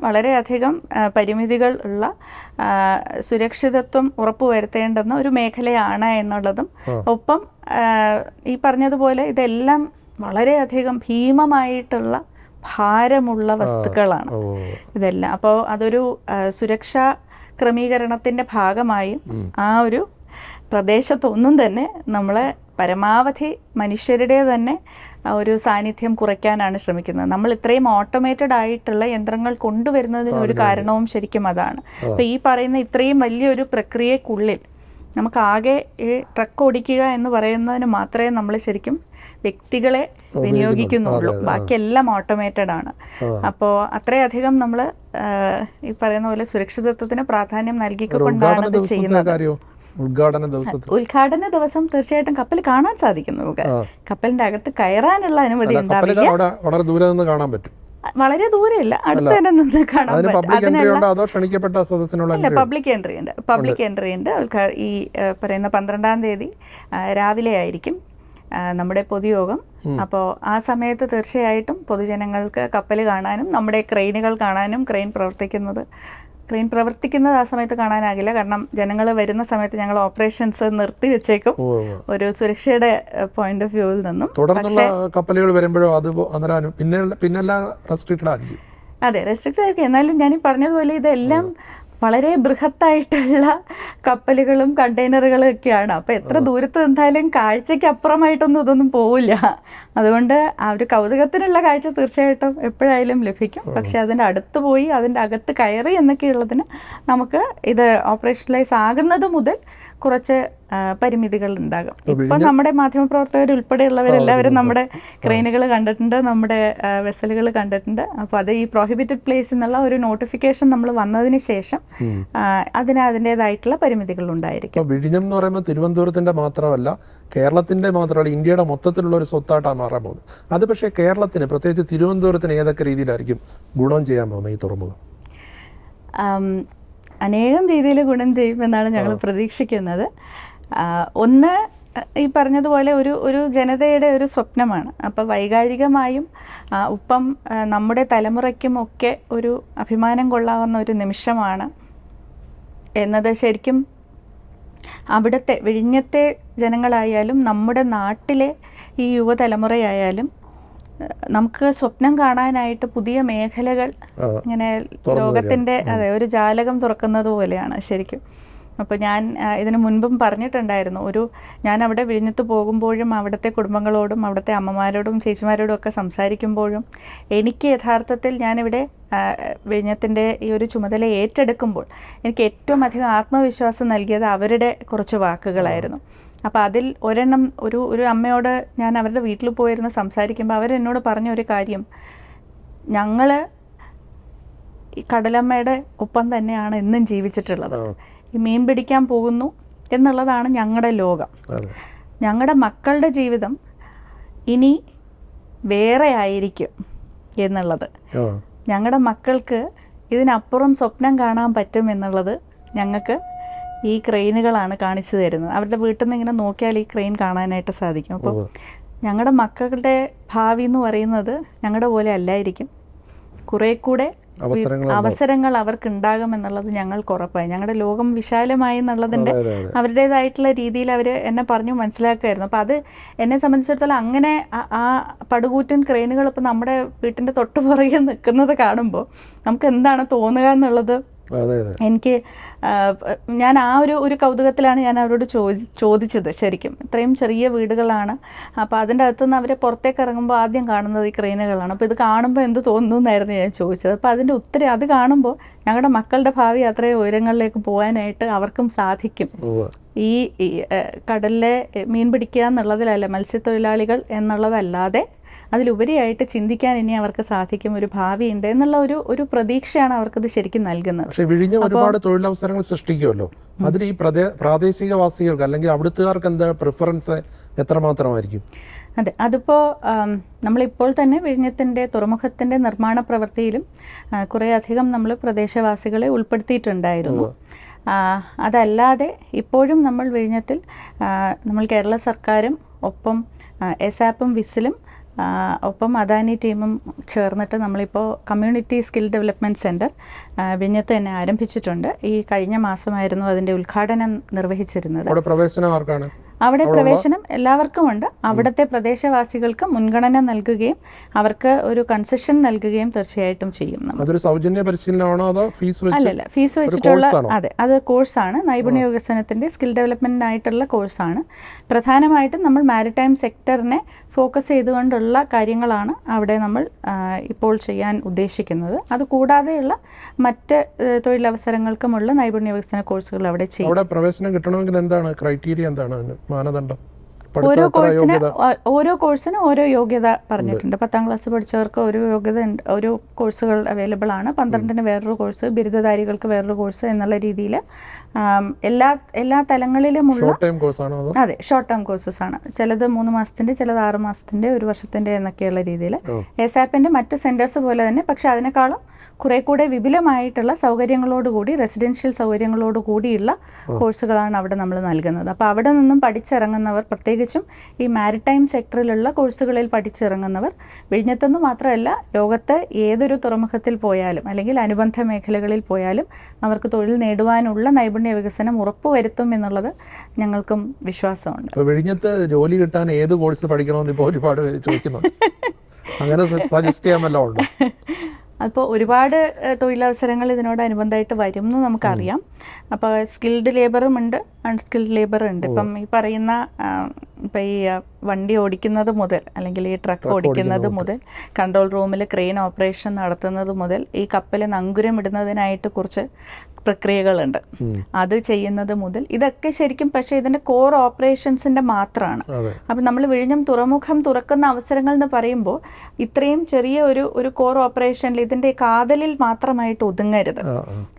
വളരെയധികം പരിമിതികൾ ഉള്ള സുരക്ഷിതത്വം ഉറപ്പുവരുത്തേണ്ടുന്ന ഒരു മേഖലയാണ് എന്നുള്ളതും, ഒപ്പം ഈ പറഞ്ഞതുപോലെ ഇതെല്ലാം വളരെയധികം ഭീമമായിട്ടുള്ള ഭാരമുള്ള വസ്തുക്കളാണ് ഇതെല്ലാം. അപ്പോൾ അതൊരു സുരക്ഷാ ക്രമീകരണത്തിൻ്റെ ഭാഗമായും ആ ഒരു പ്രദേശത്തൊന്നും തന്നെ നമ്മളെ പരമാവധി മനുഷ്യരുടെ തന്നെ ഒരു സാന്നിധ്യം കുറയ്ക്കാനാണ് ശ്രമിക്കുന്നത്. നമ്മൾ ഇത്രയും ഓട്ടോമേറ്റഡ് ആയിട്ടുള്ള യന്ത്രങ്ങൾ കൊണ്ടുവരുന്നതിന് ഒരു കാരണവും ശരിക്കും അതാണ്. അപ്പോൾ ഈ പറയുന്ന ഇത്രയും വലിയൊരു പ്രക്രിയക്കുള്ളിൽ നമുക്കാകെ ഈ ട്രക്ക് ഓടിക്കുക എന്ന് പറയുന്നതിന് മാത്രമേ നമ്മൾ ശരിക്കും വ്യക്തികളെ വിനിയോഗിക്കുന്നുള്ളൂ, ബാക്കിയെല്ലാം ഓട്ടോമേറ്റഡ് ആണ്. അപ്പോൾ അത്രയധികം നമ്മൾ ഈ പറയുന്ന പോലെ സുരക്ഷിതത്വത്തിന് പ്രാധാന്യം നൽകിക്കൊണ്ടാണ് ഇത് ചെയ്യുന്നത്. ഉദ്ഘാടന ദിവസം തീർച്ചയായിട്ടും കപ്പൽ കാണാൻ സാധിക്കും. നമുക്ക് കപ്പലിന്റെ അകത്ത് കയറാനുള്ള അനുമതി ഉണ്ടാവില്ല, വളരെ ദൂരമില്ല, അടുത്ത് തന്നെ നിന്ന് കാണാൻ പറ്റും. പബ്ലിക് എൻട്രി ഉണ്ട്. ഈ പറയുന്ന 12-ാം തീയതി രാവിലെ ആയിരിക്കും നമ്മുടെ പൊതുയോഗം. അപ്പോൾ ആ സമയത്ത് തീർച്ചയായിട്ടും പൊതുജനങ്ങൾക്ക് കപ്പൽ കാണാനും നമ്മുടെ ക്രെയിനുകൾ കാണാനും ക്രെയിൻ പ്രവർത്തിക്കുന്നത് ആ സമയത്ത് കാണാനാകില്ല. കാരണം ജനങ്ങൾ വരുന്ന സമയത്ത് ഞങ്ങൾ ഓപ്പറേഷൻസ് നിർത്തി വെച്ചേക്കും ഒരു സുരക്ഷയുടെ പോയിന്റ് ഓഫ് വ്യൂവിൽ നിന്നും. കപ്പലുകൾ വരുമ്പോഴോ അത് അതെ റെസ്ട്രിക്റ്റഡ് ആയിരിക്കും. എന്നാലും ഞാൻ ഈ പറഞ്ഞതുപോലെ ഇതെല്ലാം വളരെ ബൃഹത്തായിട്ടുള്ള കപ്പലുകളും കണ്ടെയ്നറുകളും ഒക്കെയാണ്. അപ്പോൾ എത്ര ദൂരത്ത് നിന്നാലും കാഴ്ചയ്ക്ക് അപ്പുറമായിട്ടൊന്നും ഇതൊന്നും പോവില്ല. അതുകൊണ്ട് ആ ഒരു കൗതുകത്തിനുള്ള കാഴ്ച തീർച്ചയായിട്ടും എപ്പോഴായാലും ലഭിക്കും. പക്ഷെ അതിൻ്റെ അടുത്ത് പോയി അതിൻ്റെ അകത്ത് കയറി എന്നൊക്കെയുള്ളതിന് നമുക്ക് ഇത് ഓപ്പറേഷണലൈസ് ആകുന്നത് മുതൽ കുറച്ച് പരിമിതികൾ ഉണ്ടാകും. ഇപ്പൊ നമ്മുടെ മാധ്യമപ്രവർത്തകർ ഉൾപ്പെടെയുള്ളവരെല്ലാവരും നമ്മുടെ ക്രെയിനുകൾ കണ്ടിട്ടുണ്ട്, നമ്മുടെ വെസലുകൾ കണ്ടിട്ടുണ്ട്. അപ്പോൾ അത് ഈ പ്രോഹിബിറ്റഡ് പ്ലേസ് എന്നുള്ള ഒരു നോട്ടിഫിക്കേഷൻ നമ്മൾ വന്നതിന് ശേഷം അതിന് അതിൻ്റെതായിട്ടുള്ള പരിമിതികൾ ഉണ്ടായിരിക്കും. വിഴിഞ്ഞം എന്ന് പറയുമ്പോൾ തിരുവനന്തപുരത്തിന്റെ മാത്രമല്ല, കേരളത്തിന്റെ മാത്രമല്ല, ഇന്ത്യയുടെ മൊത്തത്തിലുള്ള ഒരു സ്വത്തായിട്ടാണ് മാറാൻ പോകുന്നത്. അത് പക്ഷേ കേരളത്തിന്, പ്രത്യേകിച്ച് തിരുവനന്തപുരത്തിന് ഏതൊക്കെ രീതിയിലായിരിക്കും ഗുണം ചെയ്യാൻ പോകുന്നത് ഈ തുറമുഖം? അനേകം രീതിയിൽ ഗുണം ചെയ്യുമെന്നാണ് ഞങ്ങൾ പ്രതീക്ഷിക്കുന്നത്. ഒന്ന്, ഈ പറഞ്ഞതുപോലെ ഒരു ജനതയുടെ ഒരു സ്വപ്നമാണ്. അപ്പോൾ വൈകാരികമായും ഒപ്പം നമ്മുടെ തലമുറയ്ക്കും ഒക്കെ ഒരു അഭിമാനം കൊള്ളാവുന്ന ഒരു നിമിഷമാണ് എന്നത് ശരിക്കും അവിടുത്തെ വിഴിഞ്ഞത്തെ ജനങ്ങളായാലും നമ്മുടെ നാട്ടിലെ ഈ യുവതലമുറയായാലും നമുക്ക് സ്വപ്നം കാണാനായിട്ട് പുതിയ മേഖലകൾ ഇങ്ങനെ ലോകത്തിൻ്റെ ഒരു ജാലകം തുറക്കുന്നത് പോലെയാണ് ശരിക്കും. അപ്പോൾ ഞാൻ ഇതിനു മുൻപും പറഞ്ഞിട്ടുണ്ടായിരുന്നു, ഞാൻ അവിടെ വിഴിഞ്ഞത്ത് പോകുമ്പോഴും അവിടുത്തെ കുടുംബങ്ങളോടും അവിടുത്തെ അമ്മമാരോടും ചേച്ചിമാരോടും ഒക്കെ സംസാരിക്കുമ്പോഴും എനിക്ക് യഥാർത്ഥത്തിൽ ഞാനിവിടെ വിഴിഞ്ഞത്തിൻ്റെ ഈ ഒരു ചുമതല ഏറ്റെടുക്കുമ്പോൾ എനിക്ക് ഏറ്റവും അധികം ആത്മവിശ്വാസം നൽകിയത് അവരുടെ കുറച്ച് വാക്കുകളായിരുന്നു. അപ്പോൾ അതിൽ ഒരെണ്ണം, ഒരു അമ്മയോട് ഞാൻ അവരുടെ വീട്ടിൽ പോയിരുന്ന് സംസാരിക്കുമ്പോൾ അവരെന്നോട് പറഞ്ഞ ഒരു കാര്യം, ഞങ്ങൾ ഈ കടലമ്മയുടെ ഒപ്പം തന്നെയാണ് എന്നും ജീവിച്ചിട്ടുള്ളത്. ഈ മീൻ പിടിക്കാൻ പോകുന്നു എന്നുള്ളതാണ് ഞങ്ങളുടെ ലോകം. ഞങ്ങളുടെ മക്കളുടെ ജീവിതം ഇനി വേറെ ആയിരിക്കും എന്നുള്ളത്. ഞങ്ങളുടെ മക്കൾക്ക് ഇതിനപ്പുറം സ്വപ്നം കാണാൻ പറ്റും എന്നുള്ളത് ഞങ്ങൾക്ക് ഈ ക്രെയിനുകളാണ് കാണിച്ചു തരുന്നത്. അവരുടെ വീട്ടിൽ നിന്ന് ഇങ്ങനെ നോക്കിയാൽ ഈ ക്രെയിൻ കാണാനായിട്ട് സാധിക്കും. അപ്പോൾ ഞങ്ങളുടെ മക്കളുടെ ഭാവി എന്ന് പറയുന്നത് ഞങ്ങളുടെ പോലെ അല്ലായിരിക്കും. കുറേ കൂടെ അവസരങ്ങൾ അവർക്ക് ഉണ്ടാകുമെന്നുള്ളത് ഞങ്ങൾക്ക് ഉറപ്പായി. ഞങ്ങളുടെ ലോകം വിശാലമായി എന്നുള്ളതിൻ്റെ അവരുടേതായിട്ടുള്ള രീതിയിൽ അവർ എന്നെ പറഞ്ഞു മനസ്സിലാക്കുമായിരുന്നു. അപ്പോൾ അത് എന്നെ സംബന്ധിച്ചിടത്തോളം അങ്ങനെ ആ പടുകൂറ്റൻ ക്രെയിനുകൾ ഇപ്പോൾ നമ്മുടെ വീട്ടിൻ്റെ തൊട്ടുപുറകെ നിൽക്കുന്നത് കാണുമ്പോൾ നമുക്ക് എന്താണ് തോന്നുക എന്നുള്ളത് എനിക്ക്, ഞാൻ ആ ഒരു കൗതുകത്തിലാണ് ഞാൻ അവരോട് ചോദിച്ചത്. ശരിക്കും ഇത്രയും ചെറിയ വീടുകളാണ്, അപ്പോൾ അതിൻ്റെ അകത്തുനിന്ന് അവരെ പുറത്തേക്ക് ഇറങ്ങുമ്പോൾ ആദ്യം കാണുന്നത് ഈ ക്രെയിനുകളാണ്. അപ്പോൾ ഇത് കാണുമ്പോൾ എന്ത് തോന്നുന്നു എന്നായിരുന്നു ഞാൻ ചോദിച്ചത്. അപ്പോൾ അതിൻ്റെ ഉത്തരം, അത് കാണുമ്പോൾ ഞങ്ങളുടെ മക്കളുടെ ഭാവി അത്രയും ഉയരങ്ങളിലേക്ക് പോകാനായിട്ട് അവർക്കും സാധിക്കും. ഈ കടലിലെ മീൻ പിടിക്കുക എന്നുള്ളതിലല്ല, മത്സ്യത്തൊഴിലാളികൾ എന്നുള്ളതല്ലാതെ അതിലുപരിയായിട്ട് ചിന്തിക്കാൻ ഇനി അവർക്ക് സാധിക്കും, ഒരു ഭാവിയുണ്ട് എന്നുള്ള ഒരു പ്രതീക്ഷയാണ് അവർക്കത് ശരിക്കും നൽകുന്നത്. പക്ഷേ വിഴിഞ്ഞം ഒരുപാട് തൊഴിലവസരങ്ങൾ സൃഷ്ടിക്കുമല്ലോ. അതിൽ ഈ പ്രാദേശികവാസികൾക്ക് അല്ലെങ്കിൽ അവിടുത്തുകാർക്ക് എന്താ പ്രിഫറൻസ് എത്രമാത്രമായിരിക്കും? അതെ, അതിപ്പോൾ നമ്മളിപ്പോൾ തന്നെ വിഴിഞ്ഞത്തിൻ്റെ തുറമുഖത്തിൻ്റെ നിർമ്മാണ പ്രവൃത്തിയിലും കുറേയധികം നമ്മൾ പ്രദേശവാസികളെ ഉൾപ്പെടുത്തിയിട്ടുണ്ടായിരുന്നു. അതല്ലാതെ ഇപ്പോഴും നമ്മൾ വിഴിഞ്ഞത്തിൽ നമ്മൾ കേരള സർക്കാരും ഒപ്പം എസാപ്പും വിസിലും ഒപ്പം അദാനി ടീമും ചേർന്നിട്ട് നമ്മളിപ്പോൾ കമ്മ്യൂണിറ്റി സ്കിൽ ഡെവലപ്മെൻറ്റ് സെൻറ്റർ വിഴിഞ്ഞത്ത് തന്നെ ആരംഭിച്ചിട്ടുണ്ട്. ഈ കഴിഞ്ഞ മാസമായിരുന്നു അതിൻ്റെ ഉദ്ഘാടനം നിർവഹിച്ചിരുന്നത്. അവിടെ പ്രവേശനം എല്ലാവർക്കും ഉണ്ട്. അവിടുത്തെ പ്രദേശവാസികൾക്ക് മുൻഗണന നൽകുകയും അവർക്ക് ഒരു കൺസെഷൻ നൽകുകയും തീർച്ചയായിട്ടും ചെയ്യും. അതൊരു സൗജന്യ പരിശീലനമാണോ അതോ അല്ലല്ല, ഫീസ് വെച്ചിട്ടുള്ള, അതെ, അത് കോഴ്സാണ്. നൈപുണ്യ വികസനത്തിൻ്റെ സ്കിൽ ഡെവലപ്മെൻറ്റിനായിട്ടുള്ള കോഴ്സാണ്. പ്രധാനമായിട്ടും നമ്മൾ മാരിടൈം സെക്ടറിനെ ഫോക്കസ് ചെയ്തുകൊണ്ടുള്ള കാര്യങ്ങളാണ് അവിടെ നമ്മൾ ഇപ്പോൾ ചെയ്യാൻ ഉദ്ദേശിക്കുന്നത്. അതുകൂടാതെയുള്ള മറ്റ് തൊഴിലവസരങ്ങൾക്കുമുള്ള നൈപുണ്യ വികസന കോഴ്സുകൾ അവിടെ ചെയ്യും. അവിടെ പ്രവേശനം കിട്ടണമെങ്കിൽ എന്താണ് ക്രൈറ്റീരിയ, എന്താണ് മാനദണ്ഡം? ഓരോ കോഴ്സിനും ഓരോ യോഗ്യത പറഞ്ഞിട്ടുണ്ട്. 10ാം ക്ലാസ് പഠിച്ചവർക്ക് ഒരു യോഗ്യത ഉണ്ട്, ഓരോ കോഴ്സുകൾ അവൈലബിൾ ആണ്. 12ന് വേറൊരു കോഴ്സ്, ബിരുദധാരികൾക്ക് വേറൊരു കോഴ്സ് എന്നുള്ള രീതിയിൽ എല്ലാ തലങ്ങളിലുമുള്ള, അതെ, ഷോർട്ട് ടേം കോഴ്സസ് ആണ്. ചിലത് 3 മാസത്തിൻ്റെ, ചിലത് 6 മാസത്തിൻ്റെ, 1 വർഷത്തിൻ്റെ എന്നൊക്കെയുള്ള രീതിയിൽ. എസാപ്പിൻ്റെ മറ്റ് സെൻറ്റേഴ്സ് പോലെ തന്നെ, പക്ഷെ അതിനേക്കാളും കുറെ കൂടെ വിപുലമായിട്ടുള്ള സൗകര്യങ്ങളോടുകൂടി, റെസിഡൻഷ്യൽ സൗകര്യങ്ങളോടുകൂടിയുള്ള കോഴ്സുകളാണ് അവിടെ നമ്മൾ നൽകുന്നത്. അപ്പോൾ അവിടെ നിന്നും പഠിച്ചിറങ്ങുന്നവർ, പ്രത്യേകിച്ചും ഈ മാരിടൈം സെക്ടറിലുള്ള കോഴ്സുകളിൽ പഠിച്ചിറങ്ങുന്നവർ വിഴിഞ്ഞത്തെന്ന് മാത്രമല്ല ലോകത്ത് ഏതൊരു തുറമുഖത്തിൽ പോയാലും അല്ലെങ്കിൽ അനുബന്ധ മേഖലകളിൽ പോയാലും അവർക്ക് തൊഴിൽ നേടുവാനുള്ള നൈപുണ്യ വികസനം ഉറപ്പുവരുത്തും എന്നുള്ളത് ഞങ്ങൾക്കും വിശ്വാസമുണ്ട്. വിഴിഞ്ഞത്ത് ജോലി കിട്ടാൻ ഏത് കോഴ്സ് പഠിക്കണമെന്ന് ഇപ്പോൾ ഒരുപാട് പേര് ചോദിക്കുന്നുണ്ട്. അങ്ങനെ സജസ്റ്റ് ചെയ്യാമല്ലോ? അപ്പോൾ ഒരുപാട് തൊഴിലവസരങ്ങൾ ഇതിനോടനുബന്ധമായിട്ട് വരും എന്ന് നമുക്കറിയാം. അപ്പോൾ സ്കിൽഡ് ലേബറും ഉണ്ട്, അൺസ്കിൽഡ് ലേബറും ഉണ്ട്. ഇപ്പം ഈ പറയുന്ന ഇപ്പം ഈ വണ്ടി ഓടിക്കുന്നത് മുതൽ അല്ലെങ്കിൽ ഈ ട്രക്ക് ഓടിക്കുന്നത് മുതൽ കൺട്രോൾ റൂമിൽ ക്രെയിൻ ഓപ്പറേഷൻ നടത്തുന്നത് മുതൽ ഈ കപ്പൽ നങ്കുരം ഇടുന്നതിനായിട്ട് കുറച്ച് പ്രക്രിയകളുണ്ട്, അത് ചെയ്യുന്നത് മുതൽ ഇതൊക്കെ ശരിക്കും പക്ഷേ ഇതിൻ്റെ കോർ ഓപ്പറേഷൻസിൻ്റെ മാത്രമാണ്. അപ്പം നമ്മൾ വിഴിഞ്ഞം തുറമുഖം തുറക്കുന്ന അവസരങ്ങൾ എന്ന് പറയുമ്പോൾ ഇത്രയും ചെറിയ ഒരു കോർ ഓപ്പറേഷനിൽ ഇതിൻ്റെ കാതലിൽ മാത്രമായിട്ട് ഒതുങ്ങരുത്.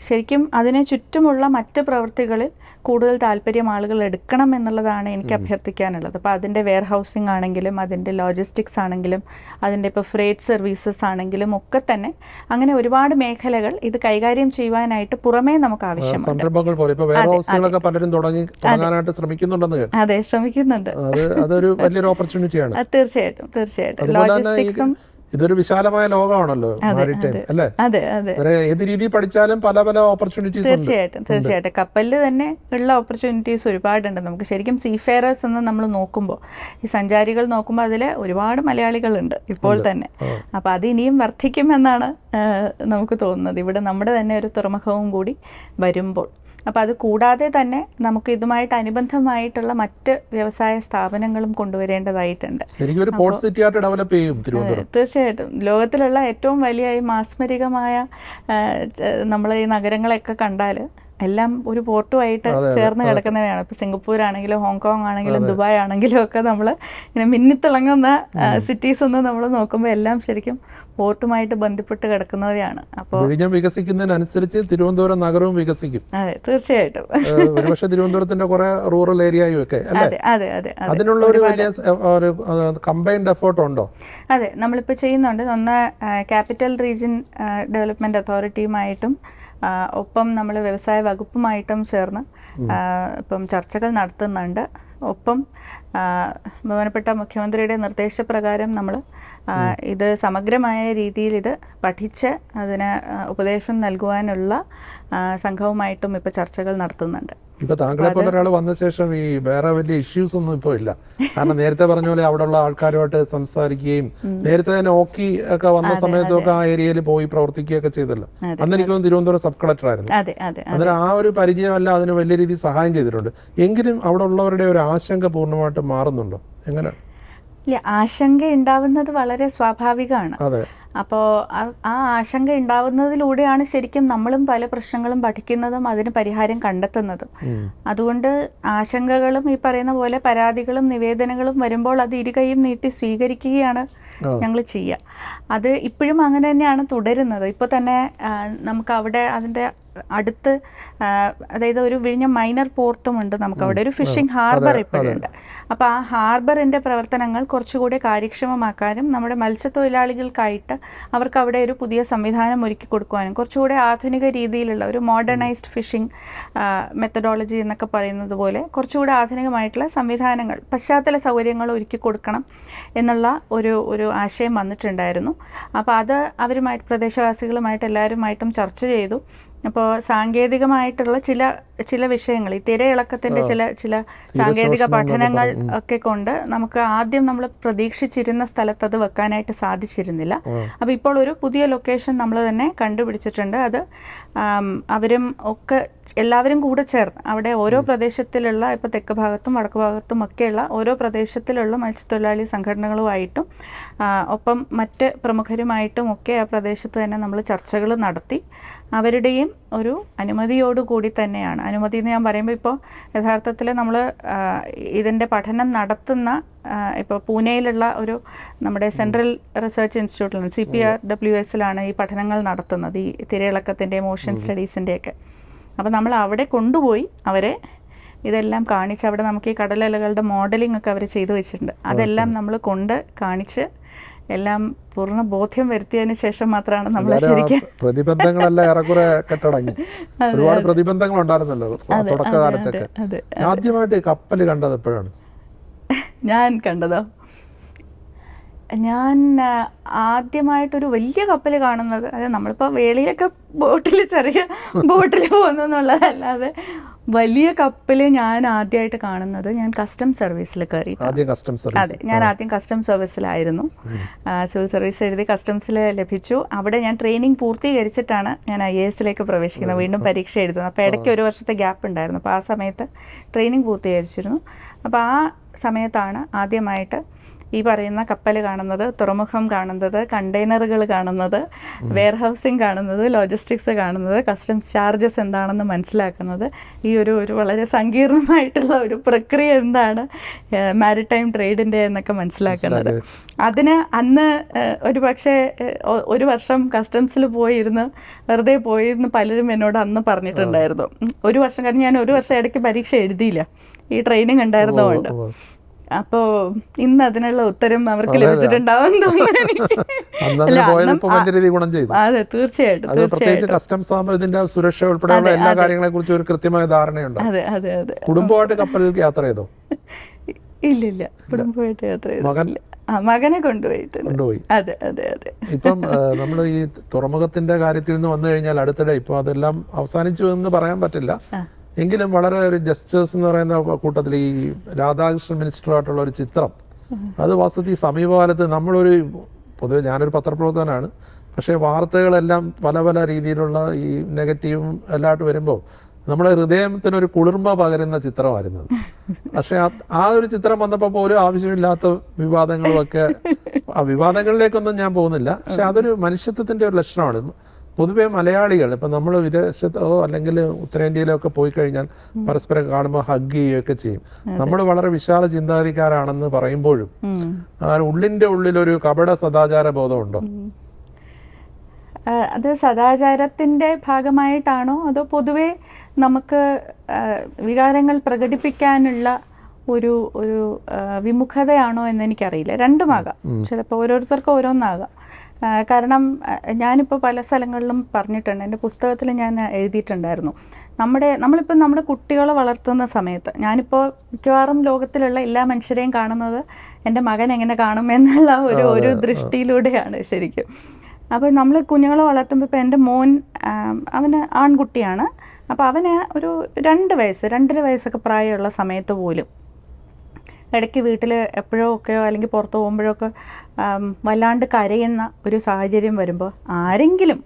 ശരിക്കും അതിനെ ചുറ്റുമുള്ള മറ്റ് പ്രവൃത്തികളിൽ കൂടുതൽ താല്പര്യം ആളുകൾ എടുക്കണം എന്നുള്ളതാണ് എനിക്ക് അഭ്യർത്ഥിക്കാനുള്ളത്. അപ്പോൾ അതിൻ്റെ വെയർ ഹൗസിംഗ് ആണെങ്കിലും അതിൻ്റെ ലോജിസ്റ്റിക്സ് ആണെങ്കിലും അതിൻ്റെ ഇപ്പോൾ ഫ്രേറ്റ് സർവീസസ് ആണെങ്കിലും ഒക്കെ തന്നെ അങ്ങനെ ഒരുപാട് മേഖലകൾ ഇത് കൈകാര്യം ചെയ്യുവാനായിട്ട് പുറമേ നമുക്ക് ആവശ്യമുണ്ട്. അതെ, ശ്രമിക്കുന്നുണ്ട്. തീർച്ചയായിട്ടും തീർച്ചയായിട്ടും ലോജിസ്റ്റിക്സും ഇതൊരു വിശാലമായ ലോകമാണല്ലോ അല്ലേ? അതെ അതെ, ഏത് രീതിയിൽ പഠിച്ചാലും പല പല ഓപ്പർച്യൂണിറ്റീസ്. തീർച്ചയായിട്ടും കപ്പലിൽ തന്നെ ഉള്ള ഓപ്പർച്യൂണിറ്റീസ് ഒരുപാടുണ്ട്. നമുക്ക് ശരിക്കും സീഫെയറേഴ്സ് എന്ന് നമ്മൾ നോക്കുമ്പോൾ ഈ സഞ്ചാരികൾ നോക്കുമ്പോൾ അതിൽ ഒരുപാട് മലയാളികളുണ്ട് ഇപ്പോൾ തന്നെ. അപ്പോൾ അത് ഇനിയും വർദ്ധിക്കുമെന്നാണ് നമുക്ക് തോന്നുന്നത്, ഇവിടെ നമ്മുടെ തന്നെ ഒരു തുറമുഖവും കൂടി വരുമ്പോൾ. അപ്പോൾ അത് കൂടാതെ തന്നെ നമുക്ക് ഇതുമായിട്ട് അനുബന്ധമായിട്ടുള്ള മറ്റ് വ്യവസായ സ്ഥാപനങ്ങളും കൊണ്ടുവരേണ്ടതായിട്ടുണ്ട്. തീർച്ചയായിട്ടും ലോകത്തിലുള്ള ഏറ്റവും വലിയ ഈ മാസ്മരികമായ നമ്മൾ ഈ നഗരങ്ങളെയൊക്കെ കണ്ടാൽ എല്ലാം ഒരു പോർട്ടുമായിട്ട് ചേർന്ന് കിടക്കുന്നവയാണ്. ഇപ്പോൾ സിംഗപ്പൂർ ആണെങ്കിലും ഹോങ്കോങ് ആണെങ്കിലും ദുബായ് ആണെങ്കിലും ഒക്കെ നമ്മൾ ഇങ്ങനെ മിന്നിത്തിളങ്ങുന്ന സിറ്റീസ് ഒന്ന് നമ്മൾ നോക്കുമ്പോൾ എല്ലാം ശരിക്കും പോർട്ടുമായിട്ട് ബന്ധപ്പെട്ട് കിടക്കുന്നവയാണ്. അപ്പോൾ വികസിക്കുന്നതിനനുസരിച്ച് തിരുവനന്തപുരം നഗരവും വികസിക്കും. അതെ, തീർച്ചയായിട്ടും. ഒരുപക്ഷെ തിരുവനന്തപുരത്തിന്റെ കുറെ റൂറൽ ഏരിയയും ഒക്കെ അതെ അതിനുള്ള ഒരു വലിയ കമ്പൈൻഡ് എഫേർട്ട് ഉണ്ടോ? അതെ, നമ്മളിപ്പോൾ ചെയ്യുന്നുണ്ട്. ഒന്ന് ക്യാപിറ്റൽ റീജിയൻ ഡെവലപ്മെന്റ് അതോറിറ്റിയുമായിട്ടും ഒപ്പം നമ്മൾ വ്യവസായ വകുപ്പുമായിട്ടും ചേർന്ന് ഇപ്പം ചർച്ചകൾ നടത്തുന്നുണ്ട്. ഒപ്പം ബഹുമാനപ്പെട്ട മുഖ്യമന്ത്രിയുടെ നിർദ്ദേശപ്രകാരം നമ്മൾ ഇത് സമഗ്രമായ രീതിയിൽ ഇത് പഠിച്ച് അതിന് ഉപദേശം നൽകുവാനുള്ള സംഘവുമായിട്ടും ഇപ്പോൾ ചർച്ചകൾ നടത്തുന്നുണ്ട്. ഇപ്പൊ താങ്കളെ പോലെ ഒരാൾ വന്ന ശേഷം ഈ വേറെ വലിയ ഇഷ്യൂസ് ഒന്നും ഇപ്പോൾ ഇല്ല. കാരണം നേരത്തെ പറഞ്ഞ പോലെ അവിടെയുള്ള ആൾക്കാരുമായിട്ട് സംസാരിക്കുകയും നേരത്തെ തന്നെ ഓക്കി ഒക്കെ വന്ന സമയത്തൊക്കെ ആ ഏരിയയിൽ പോയി പ്രവർത്തിക്കുകയൊക്കെ ചെയ്തല്ലോ. അന്ന് എനിക്ക് തിരുവനന്തപുരം സബ് കളക്ടർ ആയിരുന്നു. അന്നേരം ആ ഒരു പരിചയമല്ല അതിന് വലിയ രീതിയിൽ സഹായം ചെയ്തിട്ടുണ്ട്. എങ്കിലും അവിടെ ഉള്ളവരുടെ ഒരു ആശങ്ക പൂർണ്ണമായിട്ട് മാറുന്നുണ്ടോ? എങ്ങനെ? ഇല്ല, ആശങ്ക ഉണ്ടാവുന്നത് വളരെ സ്വാഭാവികമാണ്. അപ്പോൾ ആ ആശങ്ക ഉണ്ടാവുന്നതിലൂടെയാണ് ശരിക്കും നമ്മളും പല പ്രശ്നങ്ങളും പഠിക്കുന്നതും അതിന് പരിഹാരം കണ്ടെത്തുന്നതും. അതുകൊണ്ട് ആശങ്കകളും ഈ പറയുന്ന പോലെ പരാതികളും നിവേദനങ്ങളും വരുമ്പോൾ അത് ഇരുകൈയും നീട്ടി സ്വീകരിക്കുകയാണ് ഞങ്ങൾ ചെയ്യുക. അത് ഇപ്പോഴും അങ്ങനെ തന്നെയാണ് തുടരുന്നത്. ഇപ്പോൾ തന്നെ നമുക്ക് അവിടെ അതിൻ്റെ അടുത്ത് അതായത് ഒരു വിഴിഞ്ഞം മൈനർ പോർട്ടും ഉണ്ട്, നമുക്കവിടെ ഒരു ഫിഷിംഗ് ഹാർബർ ഇപ്പോഴുണ്ട്. അപ്പോൾ ആ ഹാർബറിൻ്റെ പ്രവർത്തനങ്ങൾ കുറച്ചുകൂടി കാര്യക്ഷമമാക്കാനും നമ്മുടെ മത്സ്യത്തൊഴിലാളികൾക്കായിട്ട് അവർക്ക് അവിടെ ഒരു പുതിയ സംവിധാനം ഒരുക്കി കൊടുക്കുവാനും കുറച്ചുകൂടി ആധുനിക രീതിയിലുള്ള ഒരു മോഡേണൈസ്ഡ് ഫിഷിംഗ് മെത്തഡോളജി എന്നൊക്കെ പറയുന്നത് പോലെ കുറച്ചുകൂടി ആധുനികമായിട്ടുള്ള സംവിധാനങ്ങൾ, പശ്ചാത്തല സൗകര്യങ്ങൾ ഒരുക്കി കൊടുക്കണം എന്നുള്ള ഒരു ആശയം വന്നിട്ടുണ്ടായിരുന്നു. അപ്പോൾ അത് അവരുമായിട്ട് പ്രദേശവാസികളുമായിട്ട് എല്ലാവരുമായിട്ടും ചർച്ച ചെയ്തു. അപ്പോൾ സാങ്കേതികമായിട്ടുള്ള ചില വിഷയങ്ങൾ, ഈ തിരയിളക്കത്തിൻ്റെ ചില സാങ്കേതിക പഠനങ്ങൾ ഒക്കെ കൊണ്ട് നമുക്ക് ആദ്യം നമ്മൾ പ്രതീക്ഷിച്ചിരുന്ന സ്ഥലത്ത് അത് വെക്കാനായിട്ട് സാധിച്ചിരുന്നില്ല. അപ്പോൾ ഇപ്പോൾ ഒരു പുതിയ ലൊക്കേഷൻ നമ്മൾ തന്നെ കണ്ടുപിടിച്ചിട്ടുണ്ട്. അത് അവരും ഒക്കെ എല്ലാവരും കൂടെ ചേർന്ന് അവിടെ ഓരോ പ്രദേശത്തിലുള്ള ഇപ്പോൾ തെക്ക് ഭാഗത്തും വടക്ക് ഭാഗത്തും ഒക്കെയുള്ള ഓരോ പ്രദേശത്തിലുള്ള മത്സ്യത്തൊഴിലാളി സംഘടനകളുമായിട്ടും ഒപ്പം മറ്റ് പ്രമുഖരുമായിട്ടും ഒക്കെ ആ പ്രദേശത്ത് തന്നെ നമ്മൾ ചർച്ചകൾ നടത്തി അവരുടെയും ഒരു അനുമതിയോടുകൂടി തന്നെയാണ്. അനുമതി എന്ന് ഞാൻ പറയുമ്പോൾ ഇപ്പോൾ യഥാർത്ഥത്തിൽ നമ്മൾ ഇതിൻ്റെ പഠനം നടത്തുന്ന ഇപ്പോൾ പൂനെയിലുള്ള ഒരു നമ്മുടെ സെൻട്രൽ റിസർച്ച് ഇൻസ്റ്റിറ്റ്യൂട്ടിലാണ് CPRWSലാണ് ഈ പഠനങ്ങൾ നടത്തുന്നത്, ഈ തിരയിളക്കത്തിൻ്റെ മോഷൻ സ്റ്റഡീസിൻ്റെയൊക്കെ. അപ്പോൾ നമ്മൾ അവിടെ കൊണ്ടുപോയി അവരെ ഇതെല്ലാം കാണിച്ച് അവിടെ നമുക്ക് ഈ കടലലകളുടെ മോഡലിംഗ് ഒക്കെ അവർ ചെയ്തു വെച്ചിട്ടുണ്ട്. അതെല്ലാം നമ്മൾ കൊണ്ട് കാണിച്ച് എല്ലാം പൂർണ്ണ ബോധ്യം വരുത്തിയതിന് ശേഷം മാത്രമാണ് നമ്മൾ ശരിക്കും പ്രതിബന്ധങ്ങളെല്ലാം ഏറെക്കുറെ കെട്ടടങ്ങി. ഒരുപാട് പ്രതിബന്ധങ്ങൾ ഉണ്ടായിരുന്നല്ലോ തുടക്കകാലത്തൊക്കെ. ആദ്യമായിട്ട് കപ്പൽ കണ്ടത് എപ്പോഴാണ്? ഞാൻ കണ്ടതോ ഞാൻ ആദ്യമായിട്ടൊരു വലിയ കപ്പൽ കാണുന്നത്, അതായത് നമ്മളിപ്പോൾ വേളിയിലൊക്കെ ചെറിയ ബോട്ടിൽ പോകുന്നു എന്നുള്ളതല്ലാതെ വലിയ കപ്പൽ ഞാൻ ആദ്യമായിട്ട് കാണുന്നത് ഞാൻ കസ്റ്റം സർവീസിൽ കയറി. അതെ, ഞാൻ ആദ്യം കസ്റ്റം സർവീസിലായിരുന്നു. സിവിൽ സർവീസ് എഴുതി കസ്റ്റംസിൽ ലഭിച്ചു. അവിടെ ഞാൻ ട്രെയിനിങ് പൂർത്തീകരിച്ചിട്ടാണ് ഞാൻ IAS പ്രവേശിക്കുന്നത്, വീണ്ടും പരീക്ഷ എഴുതുന്നത്. അപ്പോൾ ഇടയ്ക്ക് ഒരു വർഷത്തെ ഗ്യാപ്പ് ഉണ്ടായിരുന്നു. അപ്പോൾ ആ സമയത്ത് ട്രെയിനിങ് പൂർത്തീകരിച്ചിരുന്നു. അപ്പോൾ ആ സമയത്താണ് ആദ്യമായിട്ട് ഈ പറയുന്ന കപ്പൽ കാണുന്നത്, തുറമുഖം കാണുന്നത്, കണ്ടെയ്നറുകൾ കാണുന്നത്, വെയർഹൗസിങ് കാണുന്നത്, ലോജിസ്റ്റിക്സ് കാണുന്നത്, കസ്റ്റംസ് ചാർജസ് എന്താണെന്ന് മനസ്സിലാക്കുന്നത്. ഈ ഒരു വളരെ സങ്കീർണമായിട്ടുള്ള ഒരു പ്രക്രിയ എന്താണ് മാരിടൈം ട്രേഡിൻ്റെ എന്നൊക്കെ മനസ്സിലാക്കുന്നത്. അതിന് അന്ന് ഒരു പക്ഷേ ഒരു വർഷം കസ്റ്റംസിൽ വെറുതെ പോയിരുന്ന് പലരും എന്നോട് അന്ന് പറഞ്ഞിട്ടുണ്ടായിരുന്നു. ഒരു വർഷം, കാരണം ഞാൻ ഒരു വർഷം ഇടയ്ക്ക് പരീക്ഷ എഴുതിയില്ല, ഈ ട്രെയിനിങ് ഉണ്ടായിരുന്നതുകൊണ്ട്. അപ്പോൾ ഇന്ന് അതിനുള്ള ഉത്തരം അവർക്ക് ലഭിച്ചിട്ടുണ്ടാവും തോന്നുന്നു എനിക്ക്. അതെ, തീർച്ചയായിട്ടും കസ്റ്റംസ് ആകുമ്പോൾ ഇതിന്റെ സുരക്ഷ ഉൾപ്പെടെയുള്ള എല്ലാ കാര്യങ്ങളെ കുറിച്ച് ഒരു കൃത്യമായ ധാരണയുണ്ട്. അതെ അതെ അതെ. കുടുംബമായിട്ട് കപ്പലിൽ യാത്ര ചെയ്തോ? ഇല്ലില്ല, കുടുംബമായിട്ട് യാത്ര ചെയ്തു. മകനെ കൊണ്ടുപോയി. അതെ അതെ അതെ. ഇപ്പം നമ്മൾ ഈ തുറമുഖത്തിന്റെ കാര്യത്തിൽ നിന്ന് വന്നു കഴിഞ്ഞാൽ അടുത്തിടെ ഇപ്പൊ അതെല്ലാം അവസാനിച്ചു എന്ന് പറയാൻ പറ്റില്ല, എങ്കിലും വളരെ ഒരു ജസ്റ്റേഴ്സ് എന്ന് പറയുന്ന കൂട്ടത്തിൽ ഈ രാധാകൃഷ്ണൻ മിനിസ്റ്ററുമായിട്ടുള്ള ഒരു ചിത്രം, അത് വാസ്തവത്തിൽ സമീപകാലത്ത് നമ്മളൊരു പൊതുവെ ഞാനൊരു പത്രപ്രവർത്തകനാണ്, പക്ഷേ വാർത്തകളെല്ലാം പല പല രീതിയിലുള്ള ഈ നെഗറ്റീവും എല്ലാമായിട്ട് വരുമ്പോൾ നമ്മുടെ ഹൃദയത്തിനൊരു കുളിർമ പകരുന്ന ചിത്രമായിരുന്നത്. പക്ഷെ ആ ഒരു ചിത്രം വന്നപ്പോൾ പോലും ആവശ്യമില്ലാത്ത വിവാദങ്ങളുമൊക്കെ, ആ വിവാദങ്ങളിലേക്കൊന്നും ഞാൻ പോകുന്നില്ല, പക്ഷെ അതൊരു മനുഷ്യത്വത്തിൻ്റെ ഒരു ലക്ഷണമാണ്. പൊതുവെ മലയാളികൾ ഇപ്പം നമ്മൾ വിദേശത്തോ അല്ലെങ്കിൽ ഉത്തരേന്ത്യയിലോ ഒക്കെ പോയി കഴിഞ്ഞാൽ പരസ്പരം കാണുമ്പോൾ ഹഗ് ചെയ്യുകയൊക്കെ ചെയ്യും. നമ്മൾ വളരെ വിശാല ചിന്താഗതിക്കാരാണെന്ന് പറയുമ്പോഴും ഉള്ളിൻ്റെ ഉള്ളിലൊരു കപട സദാചാര ബോധമുണ്ടോ? അത് സദാചാരത്തിൻ്റെ ഭാഗമായിട്ടാണോ അതോ പൊതുവെ നമുക്ക് വികാരങ്ങൾ പ്രകടിപ്പിക്കാനുള്ള ഒരു വിമുഖതയാണോ എന്നെനിക്കറിയില്ല. രണ്ടുമാകാം, ചിലപ്പോൾ ഓരോരുത്തർക്കും ഓരോന്നാകാം. ഞാനിപ്പോൾ പല സ്ഥലങ്ങളിലും പറഞ്ഞിട്ടുണ്ട്, എൻ്റെ പുസ്തകത്തിൽ ഞാൻ എഴുതിയിട്ടുണ്ടായിരുന്നു, നമ്മളിപ്പോൾ നമ്മുടെ കുട്ടികളെ വളർത്തുന്ന സമയത്ത്, ഞാനിപ്പോൾ മിക്കവാറും ലോകത്തിലുള്ള എല്ലാ മനുഷ്യരെയും കാണുന്നത് എൻ്റെ മകൻ എങ്ങനെ കാണും എന്നുള്ള ഒരു ദൃഷ്ടിയിലൂടെയാണ് ശരിക്കും. അപ്പോൾ നമ്മൾ കുഞ്ഞുങ്ങളെ വളർത്തുമ്പോൾ, ഇപ്പോൾ എൻ്റെ മോൻ അവന് ആൺകുട്ടിയാണ്, അപ്പോൾ അവന് ഒരു 2-2.5 വയസ്സൊക്കെ പ്രായമുള്ള സമയത്ത് പോലും ഇടയ്ക്ക് വീട്ടിൽ എപ്പോഴോ ഒക്കെയോ അല്ലെങ്കിൽ പുറത്ത് പോകുമ്പോഴോ ഒക്കെ വല്ലാണ്ട് കരയുന്ന ഒരു സാഹചര്യം വരുമ്പോൾ ആരെങ്കിലും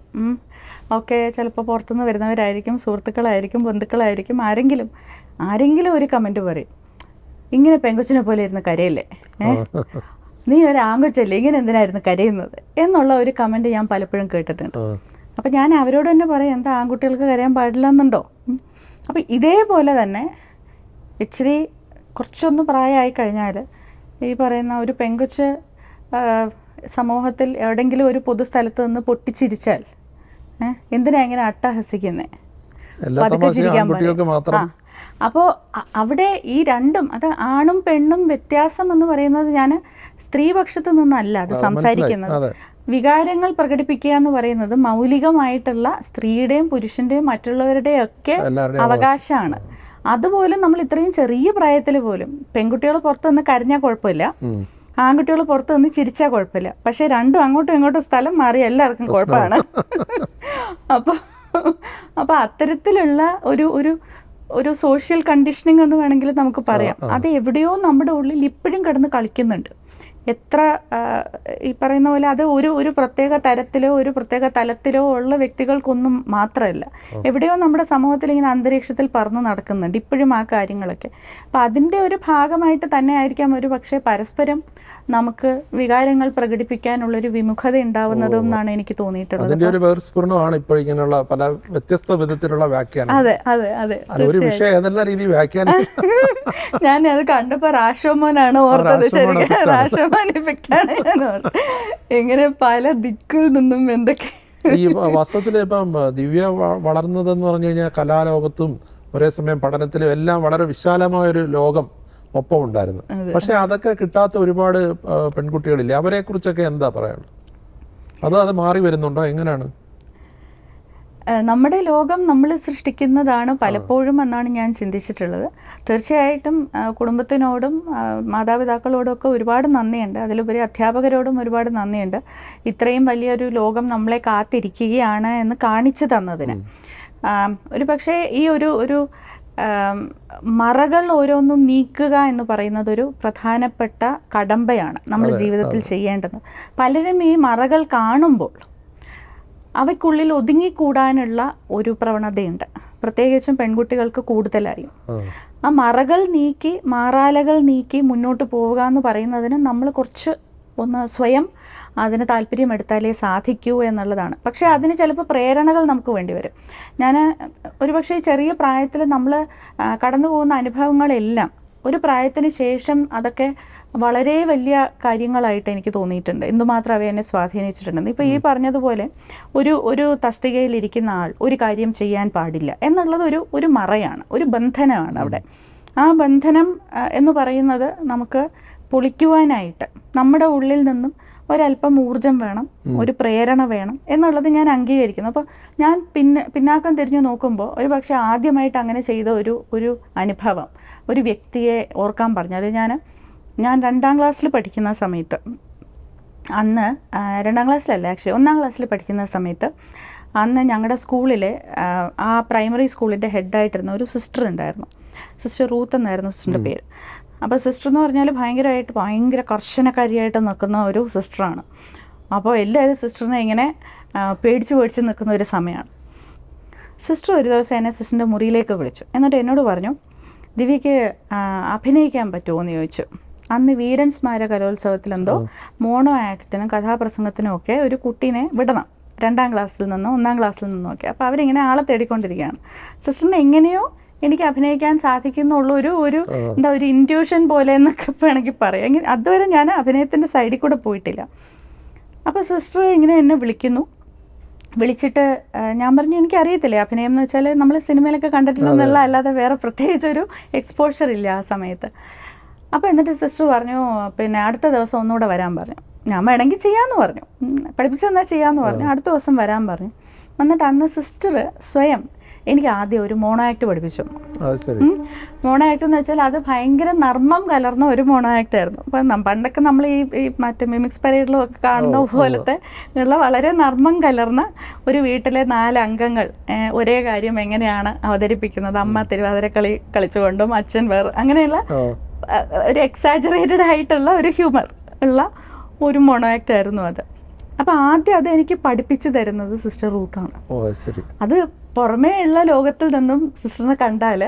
ഒക്കെ, ചിലപ്പോൾ പുറത്തുനിന്ന് വരുന്നവരായിരിക്കും, സുഹൃത്തുക്കളായിരിക്കും, ബന്ധുക്കളായിരിക്കും, ആരെങ്കിലും ഒരു കമൻറ്റ് പറയും, ഇങ്ങനെ പെങ്കൊച്ചിനെ പോലെ ഇരുന്ന് കരയല്ലേ, നീ ഒരു ആങ്കൊച്ചല്ലേ, ഇങ്ങനെ എന്തിനായിരുന്നു കരയുന്നത് എന്നുള്ള ഒരു കമൻറ്റ് ഞാൻ പലപ്പോഴും കേട്ടിട്ടുണ്ട്. അപ്പം ഞാൻ അവരോട് തന്നെ പറയും, എന്താ ആൺകുട്ടികൾക്ക് കരയാൻ പാടില്ല എന്നുണ്ടോ? അപ്പം ഇതേപോലെ തന്നെ ഇച്ചിരി കുറച്ചൊന്ന് പ്രായമായി കഴിഞ്ഞാൽ ഈ പറയുന്ന ഒരു പെങ്കൊച്ച് സമൂഹത്തിൽ എവിടെയെങ്കിലും ഒരു പൊതുസ്ഥലത്ത് നിന്ന് പൊട്ടിച്ചിരിച്ചാൽ എന്തിനാ ഇങ്ങനെ അട്ടഹസിക്കുന്നേ, പതുക്കെ ചിരിക്കാൻ പാടില്ല. അപ്പോൾ അവിടെ ഈ രണ്ടും, അത് ആണും പെണ്ണും വ്യത്യാസം എന്ന് പറയുന്നത്, ഞാൻ സ്ത്രീപക്ഷത്ത് നിന്നല്ല അത് സംസാരിക്കുന്നത്. വികാരങ്ങൾ പ്രകടിപ്പിക്കുക എന്ന് പറയുന്നത് മൗലികമായിട്ടുള്ള സ്ത്രീയുടെയും പുരുഷന്റെയും മറ്റുള്ളവരുടെയും ഒക്കെ അവകാശമാണ്. അതുപോലും നമ്മൾ ഇത്രയും ചെറിയ പ്രായത്തിൽ പോലും പെൺകുട്ടികൾ പുറത്ത് നിന്ന് കരഞ്ഞാൽ കുഴപ്പമില്ല, ആൺകുട്ടികൾ പുറത്ത് നിന്ന് ചിരിച്ചാൽ കുഴപ്പമില്ല, പക്ഷെ രണ്ടും അങ്ങോട്ടും ഇങ്ങോട്ടും സ്ഥലം മാറി എല്ലാവർക്കും കുഴപ്പമാണ്. അപ്പോൾ അത്തരത്തിലുള്ള ഒരു സോഷ്യൽ കണ്ടീഷനിങ് എന്ന് വേണമെങ്കിൽ നമുക്ക് പറയാം. അത് എവിടെയോ നമ്മുടെ ഉള്ളിൽ ഇപ്പോഴും കിടന്ന് കളിക്കുന്നുണ്ട്. എത്ര ഈ പറയുന്ന പോലെ അത് ഒരു പ്രത്യേക തരത്തിലോ ഒരു പ്രത്യേക തലത്തിലോ ഉള്ള വ്യക്തികൾക്കൊന്നും മാത്രമല്ല, എവിടെയോ നമ്മുടെ സമൂഹത്തിൽ ഇങ്ങനെ അന്തരീക്ഷത്തിൽ പറന്ന് നടക്കുന്നുണ്ട് ഇപ്പോഴും ആ കാര്യങ്ങളൊക്കെ. അപ്പം അതിൻ്റെ ഒരു ഭാഗമായിട്ട് തന്നെ ആയിരിക്കാം ഒരു പക്ഷേ പരസ്പരം നമുക്ക് വികാരങ്ങൾ പ്രകടിപ്പിക്കാനുള്ളൊരു വിമുഖത ഉണ്ടാവുന്നതും എന്നാണ് എനിക്ക് തോന്നിയിട്ടുള്ളത്. അതിന്റെ ഒരു ബഹിർസ്ഫുരണമാണ് ഇപ്പോൾ ഇങ്ങനെയുള്ള പല വ്യത്യസ്ത വിധത്തിലുള്ള വ്യാഖ്യാനം. അതെ അതെ അതെ, ഒരു വിഷയം ഏതെല്ലാം രീതി വ്യാഖ്യാനം. ഞാൻ അത് കണ്ടപ്പോൾ രാഷ്ട്രമോനാണ് ഓർത്തത്. ശരിക്കും രാഷ്ട്രമോൻ ഇഫക്റ്റാണ് ഞാൻ ഓർത്തത്. എങ്ങനെ പല ദിക്കിൽ നിന്നും എന്തൊക്കെ. ഈ വാസ്തവത്തിൽ ഇപ്പം ദിവ്യ വളർന്നതെന്ന് പറഞ്ഞു കഴിഞ്ഞാൽ കലാലോകത്തും ഒരേ സമയം പഠനത്തിലും എല്ലാം വളരെ വിശാലമായൊരു ലോകം ഒപ്പം ഉണ്ടായിരുന്നു. പക്ഷെ അതൊക്കെ കിട്ടാത്ത ഒരുപാട് പെൺകുട്ടികളില്ലേ, അവരെ കുറിച്ചൊക്കെ എന്താ പറയാനുള്ളത്? അത് മാറി വരുന്നുണ്ടോ, എങ്ങനെയാണ്? നമ്മുടെ ലോകം നമ്മൾ സൃഷ്ടിക്കുന്നതാണ് പലപ്പോഴും എന്നാണ് ഞാൻ ചിന്തിച്ചിട്ടുള്ളത്. തീർച്ചയായിട്ടും കുടുംബത്തിനോടും മാതാപിതാക്കളോടും ഒക്കെ ഒരുപാട് നന്ദിയുണ്ട്. അതിലുപരി അധ്യാപകരോടും ഒരുപാട് നന്ദിയുണ്ട്. ഇത്രയും വലിയൊരു ലോകം നമ്മളെ കാത്തിരിക്കുകയാണ് എന്ന് കാണിച്ചു തന്നതിന്. ഒരു പക്ഷേ ഈ ഒരു മറകൾ ഓരോന്നും നീക്കുക എന്ന് പറയുന്നത് ഒരു പ്രധാനപ്പെട്ട കടമ്പയാണ് നമ്മൾ ജീവിതത്തിൽ ചെയ്യേണ്ടത്. പലരും ഈ മറകൾ കാണുമ്പോൾ അവയ്ക്കുള്ളിൽ ഒതുങ്ങിക്കൂടാനുള്ള ഒരു പ്രവണതയുണ്ട്, പ്രത്യേകിച്ചും പെൺകുട്ടികൾക്ക് കൂടുതലായി. ആ മറകൾ നീക്കി മാറാലകൾ നീക്കി മുന്നോട്ട് പോവുക എന്ന് പറയുന്നതിന് നമ്മൾ കുറച്ച് ഒന്ന് സ്വയം അതിന് താല്പര്യമെടുത്താലേ സാധിക്കൂ എന്നുള്ളതാണ്. പക്ഷേ അതിന് ചിലപ്പോൾ പ്രേരണകൾ നമുക്ക് വേണ്ടി വരും. ഞാൻ ഒരുപക്ഷെ ചെറിയ പ്രായത്തിൽ നമ്മൾ കടന്നു പോകുന്ന അനുഭവങ്ങളെല്ലാം ഒരു പ്രായത്തിന് ശേഷം അതൊക്കെ വളരെ വലിയ കാര്യങ്ങളായിട്ട് എനിക്ക് തോന്നിയിട്ടുണ്ട്. എന്തുമാത്രം അവ എന്നെ സ്വാധീനിച്ചിട്ടുണ്ടെന്ന്. ഇപ്പോൾ ഈ പറഞ്ഞതുപോലെ ഒരു തസ്തികയിലിരിക്കുന്ന ആൾ ഒരു കാര്യം ചെയ്യാൻ പാടില്ല എന്നുള്ളത് ഒരു മറയാണ്, ഒരു ബന്ധനമാണ് അവിടെ. ആ ബന്ധനം എന്ന് പറയുന്നത് നമുക്ക് പൊളിക്കുവാനായിട്ട് നമ്മുടെ ഉള്ളിൽ നിന്നും ഒരല്പം ഊർജം വേണം, ഒരു പ്രേരണ വേണം എന്നുള്ളത് ഞാൻ അംഗീകരിക്കുന്നു. അപ്പോൾ ഞാൻ പിന്നാക്കം തിരിഞ്ഞു നോക്കുമ്പോൾ ഒരു പക്ഷേ ആദ്യമായിട്ട് അങ്ങനെ ചെയ്ത ഒരു അനുഭവം ഒരു വ്യക്തിയെ ഓർക്കാൻ പറഞ്ഞാൽ, ഞാൻ 2ാം ക്ലാസ്സിൽ പഠിക്കുന്ന സമയത്ത്, അന്ന് 2ാം ക്ലാസ്സിലല്ല ആക്ച്വലി 1ാം ക്ലാസ്സിൽ പഠിക്കുന്ന സമയത്ത്, അന്ന് ഞങ്ങളുടെ സ്കൂളിലെ ആ പ്രൈമറി സ്കൂളിൻ്റെ ഹെഡായിട്ടിരുന്ന ഒരു സിസ്റ്റർ ഉണ്ടായിരുന്നു. സിസ്റ്റർ റൂത്ത് എന്നായിരുന്നു സിസ്റ്ററിൻ്റെ പേര്. അപ്പോൾ സിസ്റ്റർ എന്ന് പറഞ്ഞാൽ ഭയങ്കര കർശനക്കാരിയായിട്ട് നിൽക്കുന്ന ഒരു സിസ്റ്ററാണ്. അപ്പോൾ എല്ലാവരും സിസ്റ്ററിനെ ഇങ്ങനെ പേടിച്ച് നിൽക്കുന്ന ഒരു സമയമാണ്. സിസ്റ്റർ ഒരു ദിവസം എന്നെ സിസ്റ്ററിൻ്റെ മുറിയിലേക്ക് വിളിച്ചു. എന്നിട്ട് എന്നോട് പറഞ്ഞു, ദിവ്യയ്ക്ക് അഭിനയിക്കാൻ പറ്റുമോ എന്ന് ചോദിച്ചു. അന്ന് വീരൻ സ്മാരക കലോത്സവത്തിലെന്തോ മോണോ ആക്ടിനും കഥാപ്രസംഗത്തിനും ഒക്കെ ഒരു കുട്ടീനെ വിടണം, 2ാം ക്ലാസ്സിൽ നിന്നോ 1ാം ക്ലാസ്സിൽ നിന്നോ ഒക്കെ. അപ്പോൾ അവരിങ്ങനെ ആളെ തേടിക്കൊണ്ടിരിക്കുകയാണ്. സിസ്റ്ററിനെ എങ്ങനെയോ എനിക്ക് അഭിനയിക്കാൻ സാധിക്കുന്നുള്ള ഒരു ഇൻറ്റ്യൂഷൻ പോലെ എന്നൊക്കെ വേണമെങ്കിൽ പറയാം. അതുവരെ ഞാൻ അഭിനയത്തിൻ്റെ സൈഡിൽ കൂടെ പോയിട്ടില്ല. അപ്പോൾ സിസ്റ്റർ ഇങ്ങനെ എന്നെ വിളിച്ചിട്ട് ഞാൻ പറഞ്ഞു, എനിക്കറിയത്തില്ലേ അഭിനയം എന്ന് വെച്ചാൽ നമ്മൾ സിനിമയിലൊക്കെ കണ്ടിട്ടുണ്ടെന്നുള്ള അല്ലാതെ വേറെ പ്രത്യേകിച്ചൊരു എക്സ്പോഷർ ഇല്ല ആ സമയത്ത്. അപ്പോൾ എന്നിട്ട് സിസ്റ്റർ പറഞ്ഞു, പിന്നെ അടുത്ത ദിവസം ഒന്നുകൂടെ വരാൻ പറഞ്ഞു. ഞാൻ വേണമെങ്കിൽ ചെയ്യാമെന്ന് പറഞ്ഞു, പഠിപ്പിച്ചു തന്നാൽ ചെയ്യാമെന്ന് പറഞ്ഞു. അടുത്ത ദിവസം വരാൻ പറഞ്ഞു. എന്നിട്ട് അന്ന് സിസ്റ്റർ സ്വയം എനിക്ക് ആദ്യം ഒരു മോണോ ആക്ട് പഠിപ്പിച്ചു. മോണോ ആക്ട് എന്ന് വെച്ചാൽ അത് ഭയങ്കര നർമ്മം കലർന്ന ഒരു മോണോ ആക്ട് ആയിരുന്നു. അപ്പം പണ്ടൊക്കെ നമ്മൾ ഈ മറ്റേ മിമിക്സ് പരേഡിലും ഒക്കെ കാണുന്ന പോലത്തെ ഉള്ള വളരെ നർമ്മം കലർന്ന ഒരു വീട്ടിലെ 4 അംഗങ്ങൾ ഒരേ കാര്യം എങ്ങനെയാണ് അവതരിപ്പിക്കുന്നത്, അമ്മ തിരുവാതിരക്കളി കളിച്ചുകൊണ്ടും അച്ഛൻ വേറെ, അങ്ങനെയുള്ള ഒരു എക്സാജറേറ്റഡ് ആയിട്ടുള്ള ഒരു ഹ്യൂമർ ഉള്ള ഒരു മോണോ ആക്ട് ആയിരുന്നു അത്. അപ്പം ആദ്യം അത് എനിക്ക് പഠിപ്പിച്ചു തരുന്നത് സിസ്റ്റർ റൂത്താണ്. അത് പുറമേ ഉള്ള ലോകത്തിൽ നിന്നും സിസ്റ്ററിനെ കണ്ടാൽ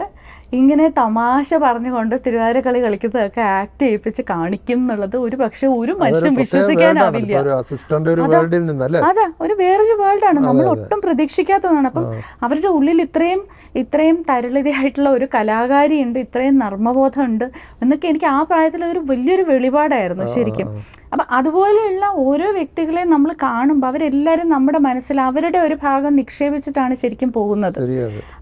ഇങ്ങനെ തമാശ പറഞ്ഞുകൊണ്ട് തിരുവാതിരക്കളി കളിക്കുന്നതൊക്കെ ആക്ട് ചെയ്യിപ്പിച്ച് കാണിക്കും എന്നുള്ളത് ഒരു പക്ഷെ ഒരു മനുഷ്യൻ വിശ്വസിക്കാനാവില്ല. അതെ, ഒരു വേറൊരു വേൾഡാണ്, നമ്മൾ ഒട്ടും പ്രതീക്ഷിക്കാത്തതാണ്. അപ്പം അവരുടെ ഉള്ളിൽ ഇത്രയും തരളിതയായിട്ടുള്ള ഒരു കലാകാരിയുണ്ട്, ഇത്രയും നർമ്മബോധമുണ്ട് എന്നൊക്കെ എനിക്ക് ആ പ്രായത്തിൽ ഒരു വലിയൊരു വെളിപാടായിരുന്നു ശരിക്കും. അപ്പം അതുപോലെയുള്ള ഓരോ വ്യക്തികളെയും നമ്മൾ കാണുമ്പോൾ അവരെല്ലാവരും നമ്മുടെ മനസ്സിൽ അവരുടെ ഒരു ഭാഗം നിക്ഷേപിച്ചിട്ടാണ് ശരിക്കും പോകുന്നത്.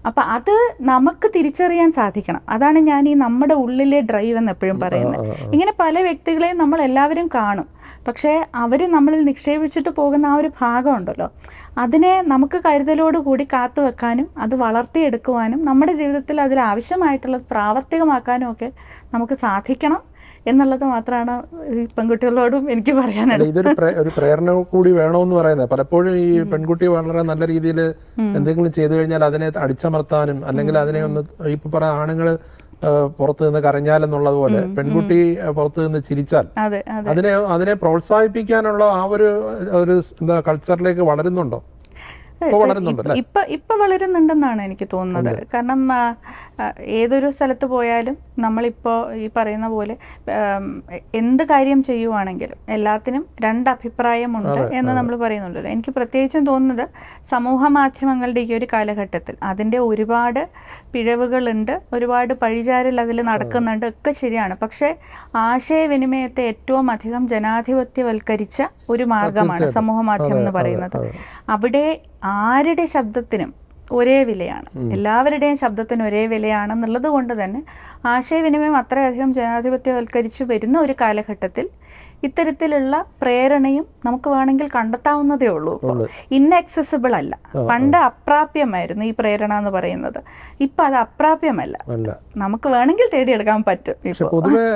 അപ്പം അത് നമുക്ക് തിരിച്ചറിയാൻ സാധിക്കണം. അതാണ് ഞാൻ ഈ നമ്മുടെ ഉള്ളിലെ ഡ്രൈവ് എന്ന് എപ്പോഴും പറയുന്നത്. ഇങ്ങനെ പല വ്യക്തികളെയും നമ്മൾ എല്ലാവരും കാണും, പക്ഷേ അവർ നമ്മളിൽ നിക്ഷേപിച്ചിട്ട് പോകുന്ന ആ ഒരു ഭാഗം ഉണ്ടല്ലോ, അതിനെ നമുക്ക് കരുതലോടുകൂടി കാത്തു വെക്കാനും അത് വളർത്തിയെടുക്കുവാനും നമ്മുടെ ജീവിതത്തിൽ അതിൽ ആവശ്യമായിട്ടുള്ളത് പ്രാവർത്തികമാക്കാനും ഒക്കെ നമുക്ക് സാധിക്കണം എന്നുള്ളത് മാത്രമാണ് ഈ പെൺകുട്ടികളോടും എനിക്ക് പറയാനുള്ളത്. ഇതൊരു ഒരു പ്രേരണ കൂടി വേണമെന്ന് പറയുന്നത്. പലപ്പോഴും ഈ പെൺകുട്ടി വളരെ നല്ല രീതിയിൽ എന്തെങ്കിലും ചെയ്തു കഴിഞ്ഞാൽ അതിനെ അടിച്ചമർത്താനും അല്ലെങ്കിൽ അതിനെ ഒന്ന് ഇപ്പൊ പറയാം ആണുങ്ങൾ പുറത്തു നിന്ന് കരഞ്ഞാലെന്നുള്ളത് പോലെ പെൺകുട്ടി പുറത്തു നിന്ന് ചിരിച്ചാൽ അതിനെ പ്രോത്സാഹിപ്പിക്കാനുള്ള ആ ഒരു എന്താ കൾച്ചറിലേക്ക് വളരുന്നുണ്ടോ? ഇപ്പൊ വളരുന്നുണ്ടെന്നാണ് എനിക്ക് തോന്നുന്നത്. കാരണം ഏതൊരു സ്ഥലത്ത് പോയാലും നമ്മളിപ്പോൾ ഈ പറയുന്ന പോലെ എന്ത് കാര്യം ചെയ്യുവാണെങ്കിലും എല്ലാത്തിനും 2 അഭിപ്രായമുണ്ട് എന്ന് നമ്മൾ പറയുന്നുണ്ടല്ലോ. എനിക്ക് പ്രത്യേകിച്ചും തോന്നുന്നത് സമൂഹ മാധ്യമങ്ങളുടെ ഈ ഒരു കാലഘട്ടത്തിൽ അതിൻ്റെ ഒരുപാട് പിഴവുകളുണ്ട്, ഒരുപാട് പഴിചാരൽ അതിൽ നടക്കുന്നുണ്ട്, ഒക്കെ ശരിയാണ്. പക്ഷേ ആശയവിനിമയത്തെ ഏറ്റവും അധികം ജനാധിപത്യവൽക്കരിച്ച ഒരു മാർഗമാണ് സമൂഹ മാധ്യമം എന്ന് പറയുന്നത്. അവിടെ ആരുടെ ശബ്ദത്തിനും ഒരേ വിലയാണ്, എല്ലാവരുടെയും ശബ്ദത്തിന് ഒരേ വിലയാണെന്നുള്ളത് കൊണ്ട് തന്നെ ആശയവിനിമയം അത്രയധികം ജനാധിപത്യവൽക്കരിച്ച് വരുന്ന ഒരു കാലഘട്ടത്തിൽ ഇത്തരത്തിലുള്ള പ്രേരണയും നമുക്ക് വേണമെങ്കിൽ കണ്ടെത്താവുന്നതേ ഉള്ളൂ. ഇൻആക്സസിബിൾ അല്ല. പണ്ട് അപ്രാപ്യമായിരുന്നു ഈ പ്രേരണ എന്ന് പറയുന്നത്. ഇപ്പൊ അത് അപ്രാപ്യമല്ല, നമുക്ക് വേണമെങ്കിൽ തേടിയെടുക്കാൻ പറ്റും. പക്ഷെ പൊതുവെ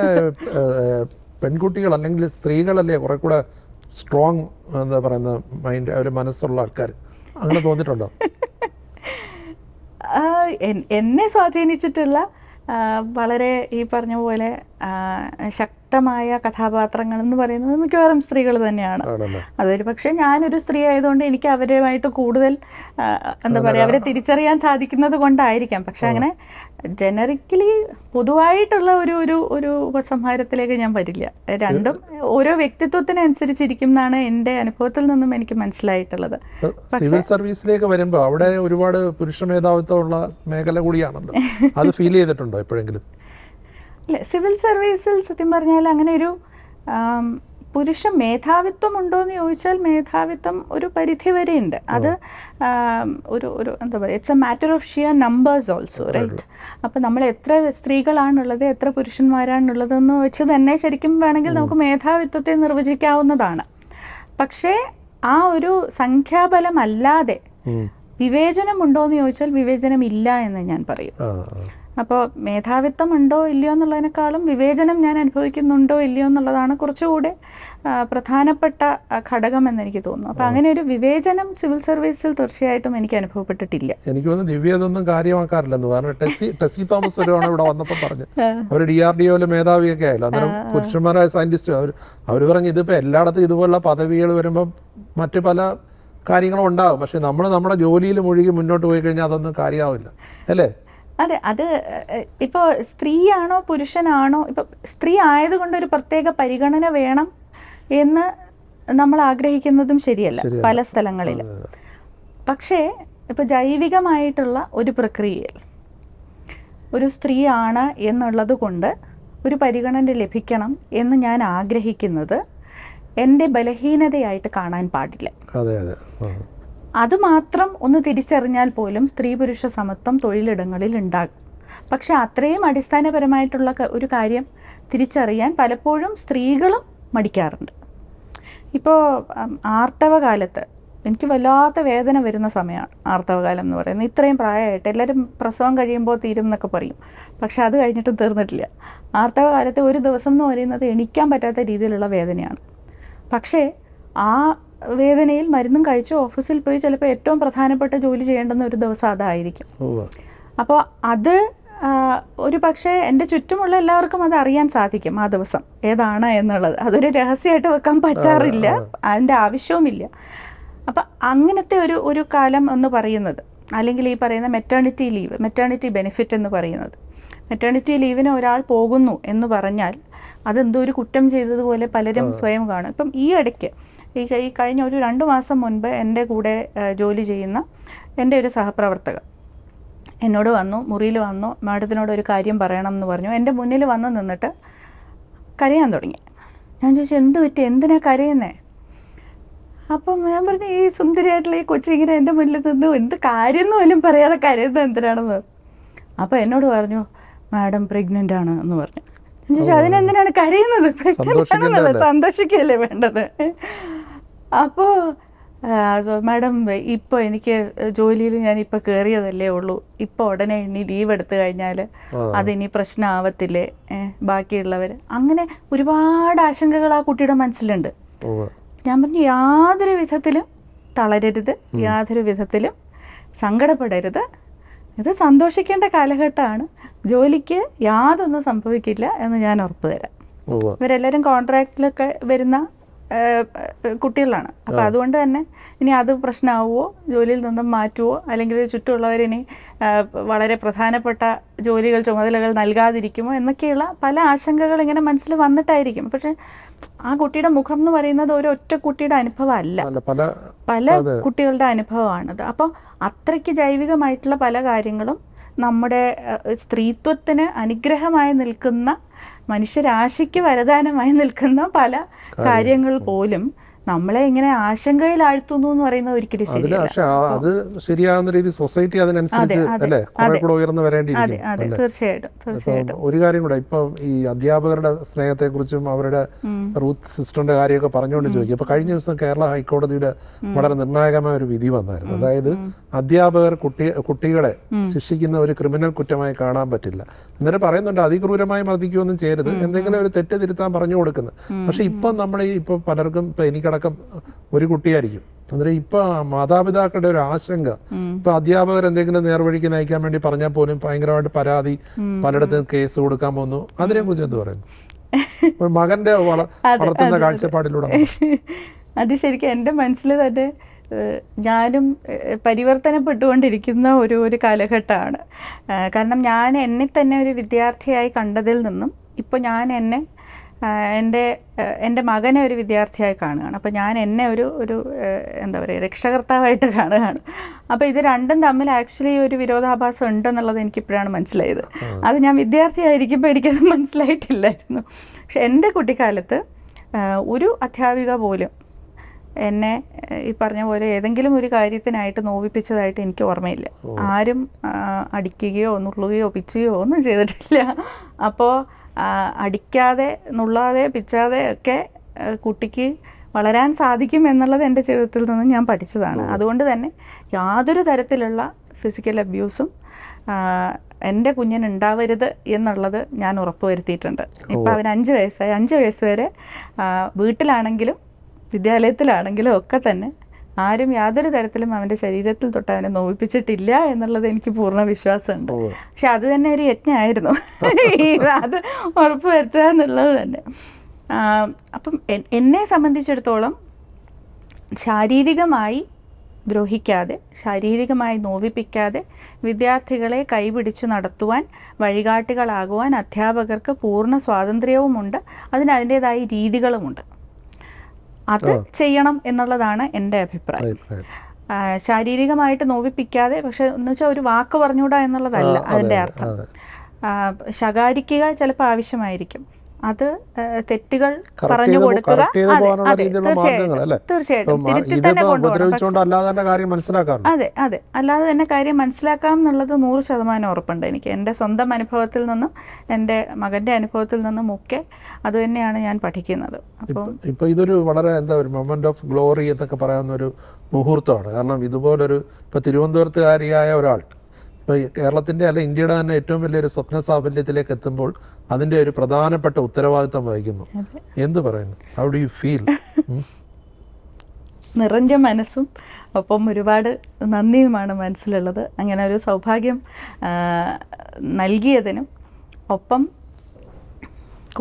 പെൺകുട്ടികൾ അല്ലെങ്കിൽ സ്ത്രീകളല്ലേ കുറെ കൂടെ സ്ട്രോങ് എന്താ പറയുന്ന മൈൻഡ്, ഒരു മനസ്സുള്ള ആൾക്കാർ, അങ്ങനെ തോന്നിയിട്ടുണ്ടോ? എന്നെ സ്വാധീനിച്ചിട്ടുള്ള വളരെ ഈ പറഞ്ഞ പോലെ ശക്തമായ കഥാപാത്രങ്ങൾ എന്ന് പറയുന്നത് മിക്കവാറും സ്ത്രീകൾ തന്നെയാണ്. അതൊരു പക്ഷേ ഞാനൊരു സ്ത്രീ ആയതുകൊണ്ട് എനിക്ക് അവരുമായിട്ട് കൂടുതൽ എന്താ പറയുക, അവരെ തിരിച്ചറിയാൻ സാധിക്കുന്നത് കൊണ്ടായിരിക്കാം. പക്ഷെ അങ്ങനെ ജനറിക്കലി പൊതുവായിട്ടുള്ള ഒരു ഉപസംഹാരത്തിലേക്ക് ഞാൻ വരില്ല. രണ്ടും ഓരോ വ്യക്തിത്വത്തിനനുസരിച്ചിരിക്കും എന്നാണ് എൻ്റെ അനുഭവത്തിൽ നിന്നും എനിക്ക് മനസ്സിലായിട്ടുള്ളത്. സിവിൽ സർവീസിലേക്ക് വരുമ്പോൾ അവിടെ ഒരുപാട് പുരുഷ മേധാവിത്വമുള്ള മേഖല കൂടിയാണല്ലോ, അത് ഫീൽ ചെയ്തിട്ടുണ്ടോ എപ്പോഴെങ്കിലും? ഇല്ല, സിവിൽ സർവീസിൽ സത്യം പറഞ്ഞാൽ അങ്ങനെ ഒരു പുരുഷ മേധാവിത്വം ഉണ്ടോ എന്ന് ചോദിച്ചാൽ മേധാവിത്വം ഒരു പരിധി വരെ ഉണ്ട്. അത് ഒരു എന്താ പറയുക, it's a matter of sheer numbers also, right? അപ്പം നമ്മൾ എത്ര സ്ത്രീകളാണുള്ളത്, എത്ര പുരുഷന്മാരാണുള്ളതെന്ന് വെച്ച് തന്നെ ശരിക്കും വേണമെങ്കിൽ നമുക്ക് മേധാവിത്വത്തെ നിർവചിക്കാവുന്നതാണ്. പക്ഷേ ആ ഒരു സംഖ്യാബലം അല്ലാതെ വിവേചനം ഉണ്ടോ എന്ന് ചോദിച്ചാൽ വിവേചനം ഇല്ല എന്ന് ഞാൻ പറയും. അപ്പോൾ മേധാവിത്വം ഉണ്ടോ ഇല്ലയോ എന്നുള്ളതിനേക്കാളും വിവേചനം ഞാൻ അനുഭവിക്കുന്നുണ്ടോ ഇല്ലയോ എന്നുള്ളതാണ് കുറച്ചുകൂടെ പ്രധാനപ്പെട്ട ഘടകം എന്ന് എനിക്ക് തോന്നുന്നു. അപ്പോൾ അങ്ങനെ ഒരു വിവേചനം സിവിൽ സർവീസിൽ തീർച്ചയായിട്ടും എനിക്ക് അനുഭവപ്പെട്ടിട്ടില്ല. എനിക്ക് തോന്നുന്നു ദിവ്യ അതൊന്നും കാര്യമാക്കാറില്ലെന്ന്. കാരണം ടെസ്സി തോമസ് ഒരുവാണ് ഇവിടെ വന്നപ്പോൾ പറഞ്ഞു, അവർ DRDOയിലെ മേധാവിയൊക്കെ ആയല്ലോ, അന്നേരം പുരുഷന്മാരായ സയന്റിസ്റ്റ് അവർ പറഞ്ഞു ഇതിപ്പോൾ എല്ലായിടത്തും ഇതുപോലുള്ള പദവികൾ വരുമ്പോൾ മറ്റു പല കാര്യങ്ങളും ഉണ്ടാകും, പക്ഷെ നമ്മൾ നമ്മുടെ ജോലിയിൽ മുഴുകി മുന്നോട്ട് പോയി കഴിഞ്ഞാൽ അതൊന്നും കാര്യമാവില്ല, അല്ലേ? അതെ, അത് ഇപ്പോൾ സ്ത്രീയാണോ പുരുഷനാണോ, ഇപ്പോൾ സ്ത്രീ ആയതുകൊണ്ട് ഒരു പ്രത്യേക പരിഗണന വേണം എന്ന് നമ്മൾ ആഗ്രഹിക്കുന്നതും ശരിയല്ല പല സ്ഥലങ്ങളിലും. പക്ഷേ ഇപ്പോൾ ജൈവികമായിട്ടുള്ള ഒരു പ്രക്രിയയിൽ ഒരു സ്ത്രീയാണ് എന്നുള്ളത് കൊണ്ട് ഒരു പരിഗണന ലഭിക്കണം എന്ന് ഞാൻ ആഗ്രഹിക്കുന്നത് എൻ്റെ ബലഹീനതയായിട്ട് കാണാൻ പാടില്ല. അത് മാത്രം ഒന്ന് തിരിച്ചറിഞ്ഞാൽ പോലും സ്ത്രീ പുരുഷ സമത്വം തൊഴിലിടങ്ങളിൽ ഉണ്ടാകും. പക്ഷെ അത്രയും അടിസ്ഥാനപരമായിട്ടുള്ള ഒരു കാര്യം തിരിച്ചറിയാൻ പലപ്പോഴും സ്ത്രീകളും മടിക്കാറുണ്ട്. ഇപ്പോൾ ആർത്തവകാലത്ത് എനിക്ക് വല്ലാത്ത വേദന വരുന്ന സമയമാണ് ആർത്തവകാലം എന്ന് പറയുന്നത്. ഇത്രയും പ്രായമായിട്ട് എല്ലാവരും പ്രസവം കഴിയുമ്പോൾ തീരും എന്നൊക്കെ പറയും, പക്ഷെ അത് കഴിഞ്ഞിട്ടും തീർന്നിട്ടില്ല. ആർത്തവകാലത്ത് ഒരു ദിവസം എന്ന് പറയുന്നത് എണീക്കാൻ പറ്റാത്ത രീതിയിലുള്ള വേദനയാണ്. പക്ഷേ ആ വേദനയിൽ മരുന്നും കഴിച്ച് ഓഫീസിൽ പോയി ചിലപ്പോൾ ഏറ്റവും പ്രധാനപ്പെട്ട ജോലി ചെയ്യേണ്ടുന്ന ഒരു ദിവസം അതായിരിക്കും. അപ്പോൾ അത് ഒരു പക്ഷേ എൻ്റെ ചുറ്റുമുള്ള എല്ലാവർക്കും അത് അറിയാൻ സാധിക്കും ആ ദിവസം ഏതാണ് എന്നുള്ളത്. അതൊരു രഹസ്യമായിട്ട് വെക്കാൻ പറ്റാറില്ല, അതിൻ്റെ ആവശ്യവുമില്ല. അപ്പം അങ്ങനത്തെ ഒരു കാലം എന്ന് പറയുന്നത്, അല്ലെങ്കിൽ ഈ പറയുന്ന മെറ്റേണിറ്റി ലീവ്, മെറ്റേണിറ്റി ബെനിഫിറ്റ് എന്ന് പറയുന്നത്, മെറ്റേണിറ്റി ലീവിന് ഒരാൾ പോകുന്നു എന്ന് പറഞ്ഞാൽ അതെന്തോ ഒരു കുറ്റം ചെയ്തതുപോലെ പലരും സ്വയം കാണും. ഇപ്പം ഈ ഇടയ്ക്ക് ഈ കഴിഞ്ഞ ഒരു 2 മാസം മുൻപ് എൻ്റെ കൂടെ ജോലി ചെയ്യുന്ന എൻ്റെ ഒരു സഹപ്രവർത്തക എന്നോട് വന്നു, മുറിയിൽ വന്നു, മാഡത്തിനോട് ഒരു കാര്യം പറയണം എന്ന് പറഞ്ഞു. എൻ്റെ മുന്നിൽ വന്ന് നിന്നിട്ട് കരയാൻ തുടങ്ങി. ഞാൻ ചോദിച്ചു, എന്ത് പറ്റി, എന്തിനാ കരയുന്നേ? അപ്പം ഞാൻ പറഞ്ഞു, ഈ സുന്ദരിയായിട്ടുള്ള ഈ കൊച്ചിങ്ങനെ എൻ്റെ മുന്നിൽ നിന്ന് എന്ത് കാര്യം എന്ന് പോലും പറയാതെ കരയുന്നത് എന്തിനാണെന്ന്. അപ്പോൾ എന്നോട് പറഞ്ഞു, മാഡം പ്രഗ്നൻ്റ് ആണ് എന്ന് പറഞ്ഞു. ഞാൻ ചോദിച്ചു, അതിനെന്തിനാണ് കരയുന്നത്? പ്രഗ്നൻ്റ് ആണെന്നല്ല, സന്തോഷിക്കുകയല്ലേ വേണ്ടത്. അപ്പോൾ മാഡം ഇപ്പോൾ എനിക്ക് ജോലിയിൽ ഞാനിപ്പോൾ കയറിയതല്ലേ ഉള്ളൂ, ഇപ്പോൾ ഉടനെ ഇനി ലീവ് എടുത്തു കഴിഞ്ഞാൽ അതിനി പ്രശ്നമാവത്തില്ലേ ബാക്കിയുള്ളവർ? അങ്ങനെ ഒരുപാട് ആശങ്കകൾ ആ കുട്ടിയുടെ മനസ്സിലുണ്ട്. ഞാൻ പറഞ്ഞു, യാതൊരു വിധത്തിലും തളരരുത്, യാതൊരു വിധത്തിലും സങ്കടപ്പെടരുത്, ഇത് സന്തോഷിക്കേണ്ട കാലഘട്ടമാണ്, ജോലിക്ക് യാതൊന്നും സംഭവിക്കില്ല എന്ന് ഞാൻ ഉറപ്പ് തരാം. ഇവരെല്ലാവരും കോൺട്രാക്റ്റിലൊക്കെ വരുന്ന കുട്ടികളാണ്. അപ്പോൾ അതുകൊണ്ട് തന്നെ ഇനി അത് പ്രശ്നമാവുമോ, ജോലിയിൽ നിന്നും മാറ്റുമോ, അല്ലെങ്കിൽ ചുറ്റുമുള്ളവരിനി വളരെ പ്രധാനപ്പെട്ട ജോലികൾ ചുമതലകൾ നൽകാതിരിക്കുമോ എന്നൊക്കെയുള്ള പല ആശങ്കകൾ ഇങ്ങനെ മനസ്സിൽ വന്നിട്ടായിരിക്കും. പക്ഷെ ആ കുട്ടിയുടെ മുഖം എന്ന് പറയുന്നത് ഒരൊറ്റ കുട്ടിയുടെ അനുഭവമല്ല, പല കുട്ടികളുടെ അനുഭവമാണത്. അപ്പോൾ അത്രയ്ക്ക് ജൈവികമായിട്ടുള്ള പല കാര്യങ്ങളും നമ്മുടെ സ്ത്രീത്വത്തിന് അനുഗ്രഹമായി നിൽക്കുന്ന, മനുഷ്യരാശിക്ക് വരദാനമായി നിൽക്കുന്ന പല കാര്യങ്ങൾ പോലും നമ്മളെ ഇങ്ങനെ ആശങ്കയിലാഴ്ത്തുന്നു എന്ന് പറയുന്നത് ഒരിക്കലും അതിന് ശരിയല്ല. പക്ഷെ അത് ശരിയാകുന്ന രീതി സൊസൈറ്റി അതിനനുസരിച്ച് അല്ലേ കുറെ കൂടെ ഉയർന്നു വരേണ്ടിയിരിക്കും അതെ, തീർച്ചയായിട്ടും. ഒരു കാര്യം കൂടെ, ഇപ്പം ഈ അധ്യാപകരുടെ സ്നേഹത്തെക്കുറിച്ചും അവരുടെ റൂത്ത് സിസ്റ്ററിന്റെ കാര്യമൊക്കെ പറഞ്ഞുകൊണ്ട് ചോദിക്കും. ഇപ്പൊ കഴിഞ്ഞ ദിവസം കേരള ഹൈക്കോടതിയുടെ വളരെ നിർണായകമായ ഒരു വിധി വന്നായിരുന്നു. അതായത് അധ്യാപകർ കുട്ടികളെ ശിക്ഷിക്കുന്ന ഒരു ക്രിമിനൽ കുറ്റമായി കാണാൻ പറ്റില്ല. എന്നിട്ട് പറയുന്നുണ്ട് അതിക്രൂരമായി മർദ്ദിക്കുകയൊന്നും ചെയ്യരുത്, എന്തെങ്കിലും ഒരു തെറ്റ് തിരുത്താൻ പറഞ്ഞു കൊടുക്കുന്നത്. പക്ഷെ ഇപ്പം നമ്മൾ ഇപ്പൊ പലർക്കും, ഇപ്പൊ എനിക്കടക്കം ഒരു കുട്ടിയായിരിക്കും, അന്നേരം ഇപ്പൊ മാതാപിതാക്കളുടെ ഒരു ആശങ്ക, ഇപ്പൊ അധ്യാപകർ എന്തെങ്കിലും നേർവഴിക്ക് നയിക്കാൻ വേണ്ടി പറഞ്ഞാൽ പോലും ഭയങ്കരമായിട്ട് പരാതി, പലയിടത്തും കേസ് കൊടുക്കാൻ പോകുന്നു. അതിനെ കുറിച്ച് എന്ത് പറയുന്നു? ഒരു മകന്റെ വളർത്തുന്ന കാഴ്ചപ്പാടിലൂടെ അത് ശരിക്കും എൻ്റെ മനസ്സിൽ തന്നെ ഞാനും പരിവർത്തനപ്പെട്ടുകൊണ്ടിരിക്കുന്ന ഒരു കാലഘട്ടമാണ്. കാരണം ഞാൻ എന്നെ തന്നെ ഒരു വിദ്യാർത്ഥിയായി കണ്ടതിൽ നിന്നും ഇപ്പോൾ ഞാൻ എൻ്റെ മകനെ ഒരു വിദ്യാർത്ഥിയായി കാണുകയാണ്. അപ്പോൾ ഞാൻ എന്നെ ഒരു എന്താ പറയുക, രക്ഷകർത്താവായിട്ട് കാണുകയാണ്. അപ്പോൾ ഇത് രണ്ടും തമ്മിൽ ആക്ച്വലി ഒരു വിരോധാഭാസം ഉണ്ടെന്നുള്ളത് എനിക്കിപ്പോഴാണ് മനസ്സിലായത്. അത് ഞാൻ വിദ്യാർത്ഥിയായിരിക്കുമ്പോൾ എനിക്കത് മനസ്സിലായിട്ടില്ലായിരുന്നു. പക്ഷെ എൻ്റെ കുട്ടിക്കാലത്ത് ഒരു അധ്യാപിക പോലും എന്നെ ഈ പറഞ്ഞ പോലെ ഏതെങ്കിലും ഒരു കാര്യത്തിനായിട്ട് നോവിപ്പിച്ചതായിട്ട് എനിക്ക് ഓർമ്മയില്ല. ആരും അടിക്കുകയോ നുള്ളുകയോ പിച്ചുകയോ ഒന്നും ചെയ്തിട്ടില്ല. അപ്പോൾ അടിക്കാതെ നുള്ളാതെ പിച്ചാതെ ഒക്കെ കുട്ടിക്ക് വളരാൻ സാധിക്കും എന്നുള്ളത് എൻ്റെ ജീവിതത്തിൽ നിന്നും ഞാൻ പഠിച്ചതാണ്. അതുകൊണ്ട് തന്നെ യാതൊരു തരത്തിലുള്ള ഫിസിക്കൽ അബ്യൂസും എൻ്റെ കുഞ്ഞിന് ഉണ്ടാവരുത് എന്നുള്ളത് ഞാൻ ഉറപ്പുവരുത്തിയിട്ടുണ്ട്. ഇപ്പം അതിന് 5 വയസ്സായി. 5 വയസ്സ് വരെ വീട്ടിലാണെങ്കിലും വിദ്യാലയത്തിലാണെങ്കിലും ഒക്കെ തന്നെ ആരും യാതൊരു തരത്തിലും അവൻ്റെ ശരീരത്തിൽ തൊട്ട് അവനെ നോവിപ്പിച്ചിട്ടില്ല എന്നുള്ളത് എനിക്ക് പൂർണ്ണ വിശ്വാസമുണ്ട്. പക്ഷെ അത് തന്നെ ഒരു യജ്ഞമായിരുന്നു, അത് ഉറപ്പുവരുത്തുക എന്നുള്ളത് തന്നെ. അപ്പം എന്നെ സംബന്ധിച്ചിടത്തോളം ശാരീരികമായി ദ്രോഹിക്കാതെ, ശാരീരികമായി നോവിപ്പിക്കാതെ വിദ്യാർത്ഥികളെ കൈപിടിച്ചു നടത്തുവാൻ, വഴികാട്ടികളാകുവാൻ അധ്യാപകർക്ക് പൂർണ്ണ സ്വാതന്ത്ര്യവുമുണ്ട്. അതിൻ്റേതായ രീതികളുമുണ്ട്. അത് ചെയ്യണം എന്നുള്ളതാണ് എൻ്റെ അഭിപ്രായം. ശാരീരികമായിട്ട് നോവിപ്പിക്കാതെ, പക്ഷെ എന്ന് വെച്ചാൽ ഒരു വാക്ക് പറഞ്ഞുകൂടാ എന്നുള്ളതല്ല അതിൻ്റെ അർത്ഥം. ശകാരിക്കുക ചിലപ്പോൾ ആവശ്യമായിരിക്കും. അത് തെറ്റുകൾ പറഞ്ഞു കൊടുക്കുക, തീർച്ചയായിട്ടും തിരുത്തി തന്നെ കൊണ്ടുപോകണം. അതെ, അല്ലാതെ തന്നെ കാര്യം മനസ്സിലാക്കാം എന്നുള്ളത് 100% ഉറപ്പുണ്ട് എനിക്ക്. എൻ്റെ സ്വന്തം അനുഭവത്തിൽ നിന്നും എൻ്റെ മകൻ്റെ അനുഭവത്തിൽ നിന്നും ഒക്കെ അത് തന്നെയാണ് ഞാൻ പഠിക്കുന്നത്. അപ്പോൾ ഇപ്പോൾ ഇതൊരു വളരെ ഒരു മൊമെന്റ് ഓഫ് ഗ്ലോറി എന്നൊക്കെ പറയാവുന്ന ഒരു മുഹൂർത്തമാണ്. കാരണം ഇതുപോലൊരു ഇപ്പോൾ തിരുവനന്തപുരത്തുകാരിയായ ഒരാൾ ഇപ്പോൾ കേരളത്തിൻ്റെ അല്ല ഇന്ത്യയുടെ തന്നെ ഏറ്റവും വലിയൊരു സ്വപ്ന സാഫല്യത്തിലേക്ക് എത്തുമ്പോൾ അതിൻ്റെ ഒരു പ്രധാനപ്പെട്ട ഉത്തരവാദിത്വം വഹിക്കുന്നു. എന്ത് പറയുന്നു? How do you feel? നിറഞ്ഞ മനസ്സും ഒപ്പം ഒരുപാട് നന്ദിയുമാണ് മനസ്സിലുള്ളത്. അങ്ങനെ ഒരു സൗഭാഗ്യം നൽകിയതിനും ഒപ്പം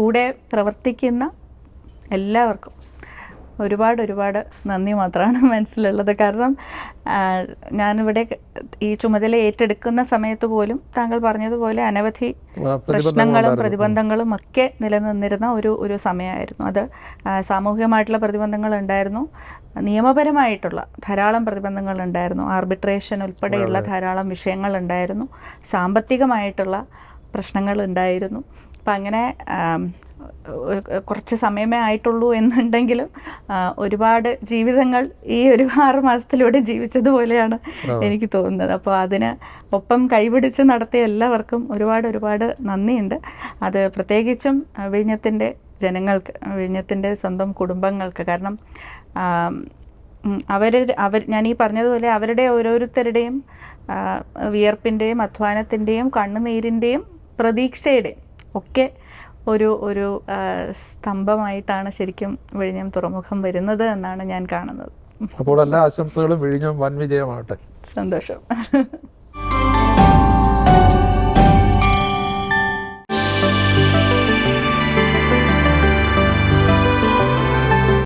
കൂടെ പ്രവർത്തിക്കുന്ന എല്ലാവർക്കും ഒരുപാട് നന്ദി മാത്രമാണ് മനസ്സിലുള്ളത്. കാരണം ഞാനിവിടെ ഈ ചുമതല ഏറ്റെടുക്കുന്ന സമയത്ത് പോലും താങ്കൾ പറഞ്ഞതുപോലെ അനവധി പ്രശ്നങ്ങളും പ്രതിബന്ധങ്ങളും ഒക്കെ നിലനിന്നിരുന്ന ഒരു സമയമായിരുന്നു. അത് സാമൂഹികമായിട്ടുള്ള പ്രതിബന്ധങ്ങൾ ഉണ്ടായിരുന്നു, നിയമപരമായിട്ടുള്ള ധാരാളം പ്രതിബന്ധങ്ങൾ ഉണ്ടായിരുന്നു, ആർബിട്രേഷൻ ഉൾപ്പെടെയുള്ള ധാരാളം വിഷയങ്ങൾ ഉണ്ടായിരുന്നു, സാമ്പത്തികമായിട്ടുള്ള പ്രശ്നങ്ങൾ ഉണ്ടായിരുന്നു. അപ്പം അങ്ങനെ കുറച്ച് സമയമേ ആയിട്ടുള്ളൂ എന്നുണ്ടെങ്കിലും ഒരുപാട് ജീവിതങ്ങൾ ഈ ഒരു 6 മാസത്തിലൂടെ ജീവിച്ചതുപോലെയാണ് എനിക്ക് തോന്നുന്നത്. അപ്പോൾ അതിന് ഒപ്പം കൈപിടിച്ച് നടത്തിയ എല്ലാവർക്കും ഒരുപാട് നന്ദിയുണ്ട്. അത് പ്രത്യേകിച്ചും വിഴിഞ്ഞത്തിൻ്റെ ജനങ്ങൾക്ക്, വിഴിഞ്ഞത്തിൻ്റെ സ്വന്തം കുടുംബങ്ങൾക്ക്. കാരണം ഞാൻ ഈ പറഞ്ഞതുപോലെ അവരുടെ ഓരോരുത്തരുടെയും വിയർപ്പിൻ്റെയും അധ്വാനത്തിൻ്റെയും കണ്ണുനീരിൻ്റെയും പ്രതീക്ഷയുടെയും ഒക്കെ ഒരു സ്തംഭമായിട്ടാണ് ശരിക്കും വിഴിഞ്ഞം തുറമുഖം വരുന്നത് എന്നാണ് ഞാൻ കാണുന്നത്. അപ്പോൾ എല്ലാ ആശംസകളും വിഴിഞ്ഞം വൻ വിജയമാവട്ടെ. സന്തോഷം.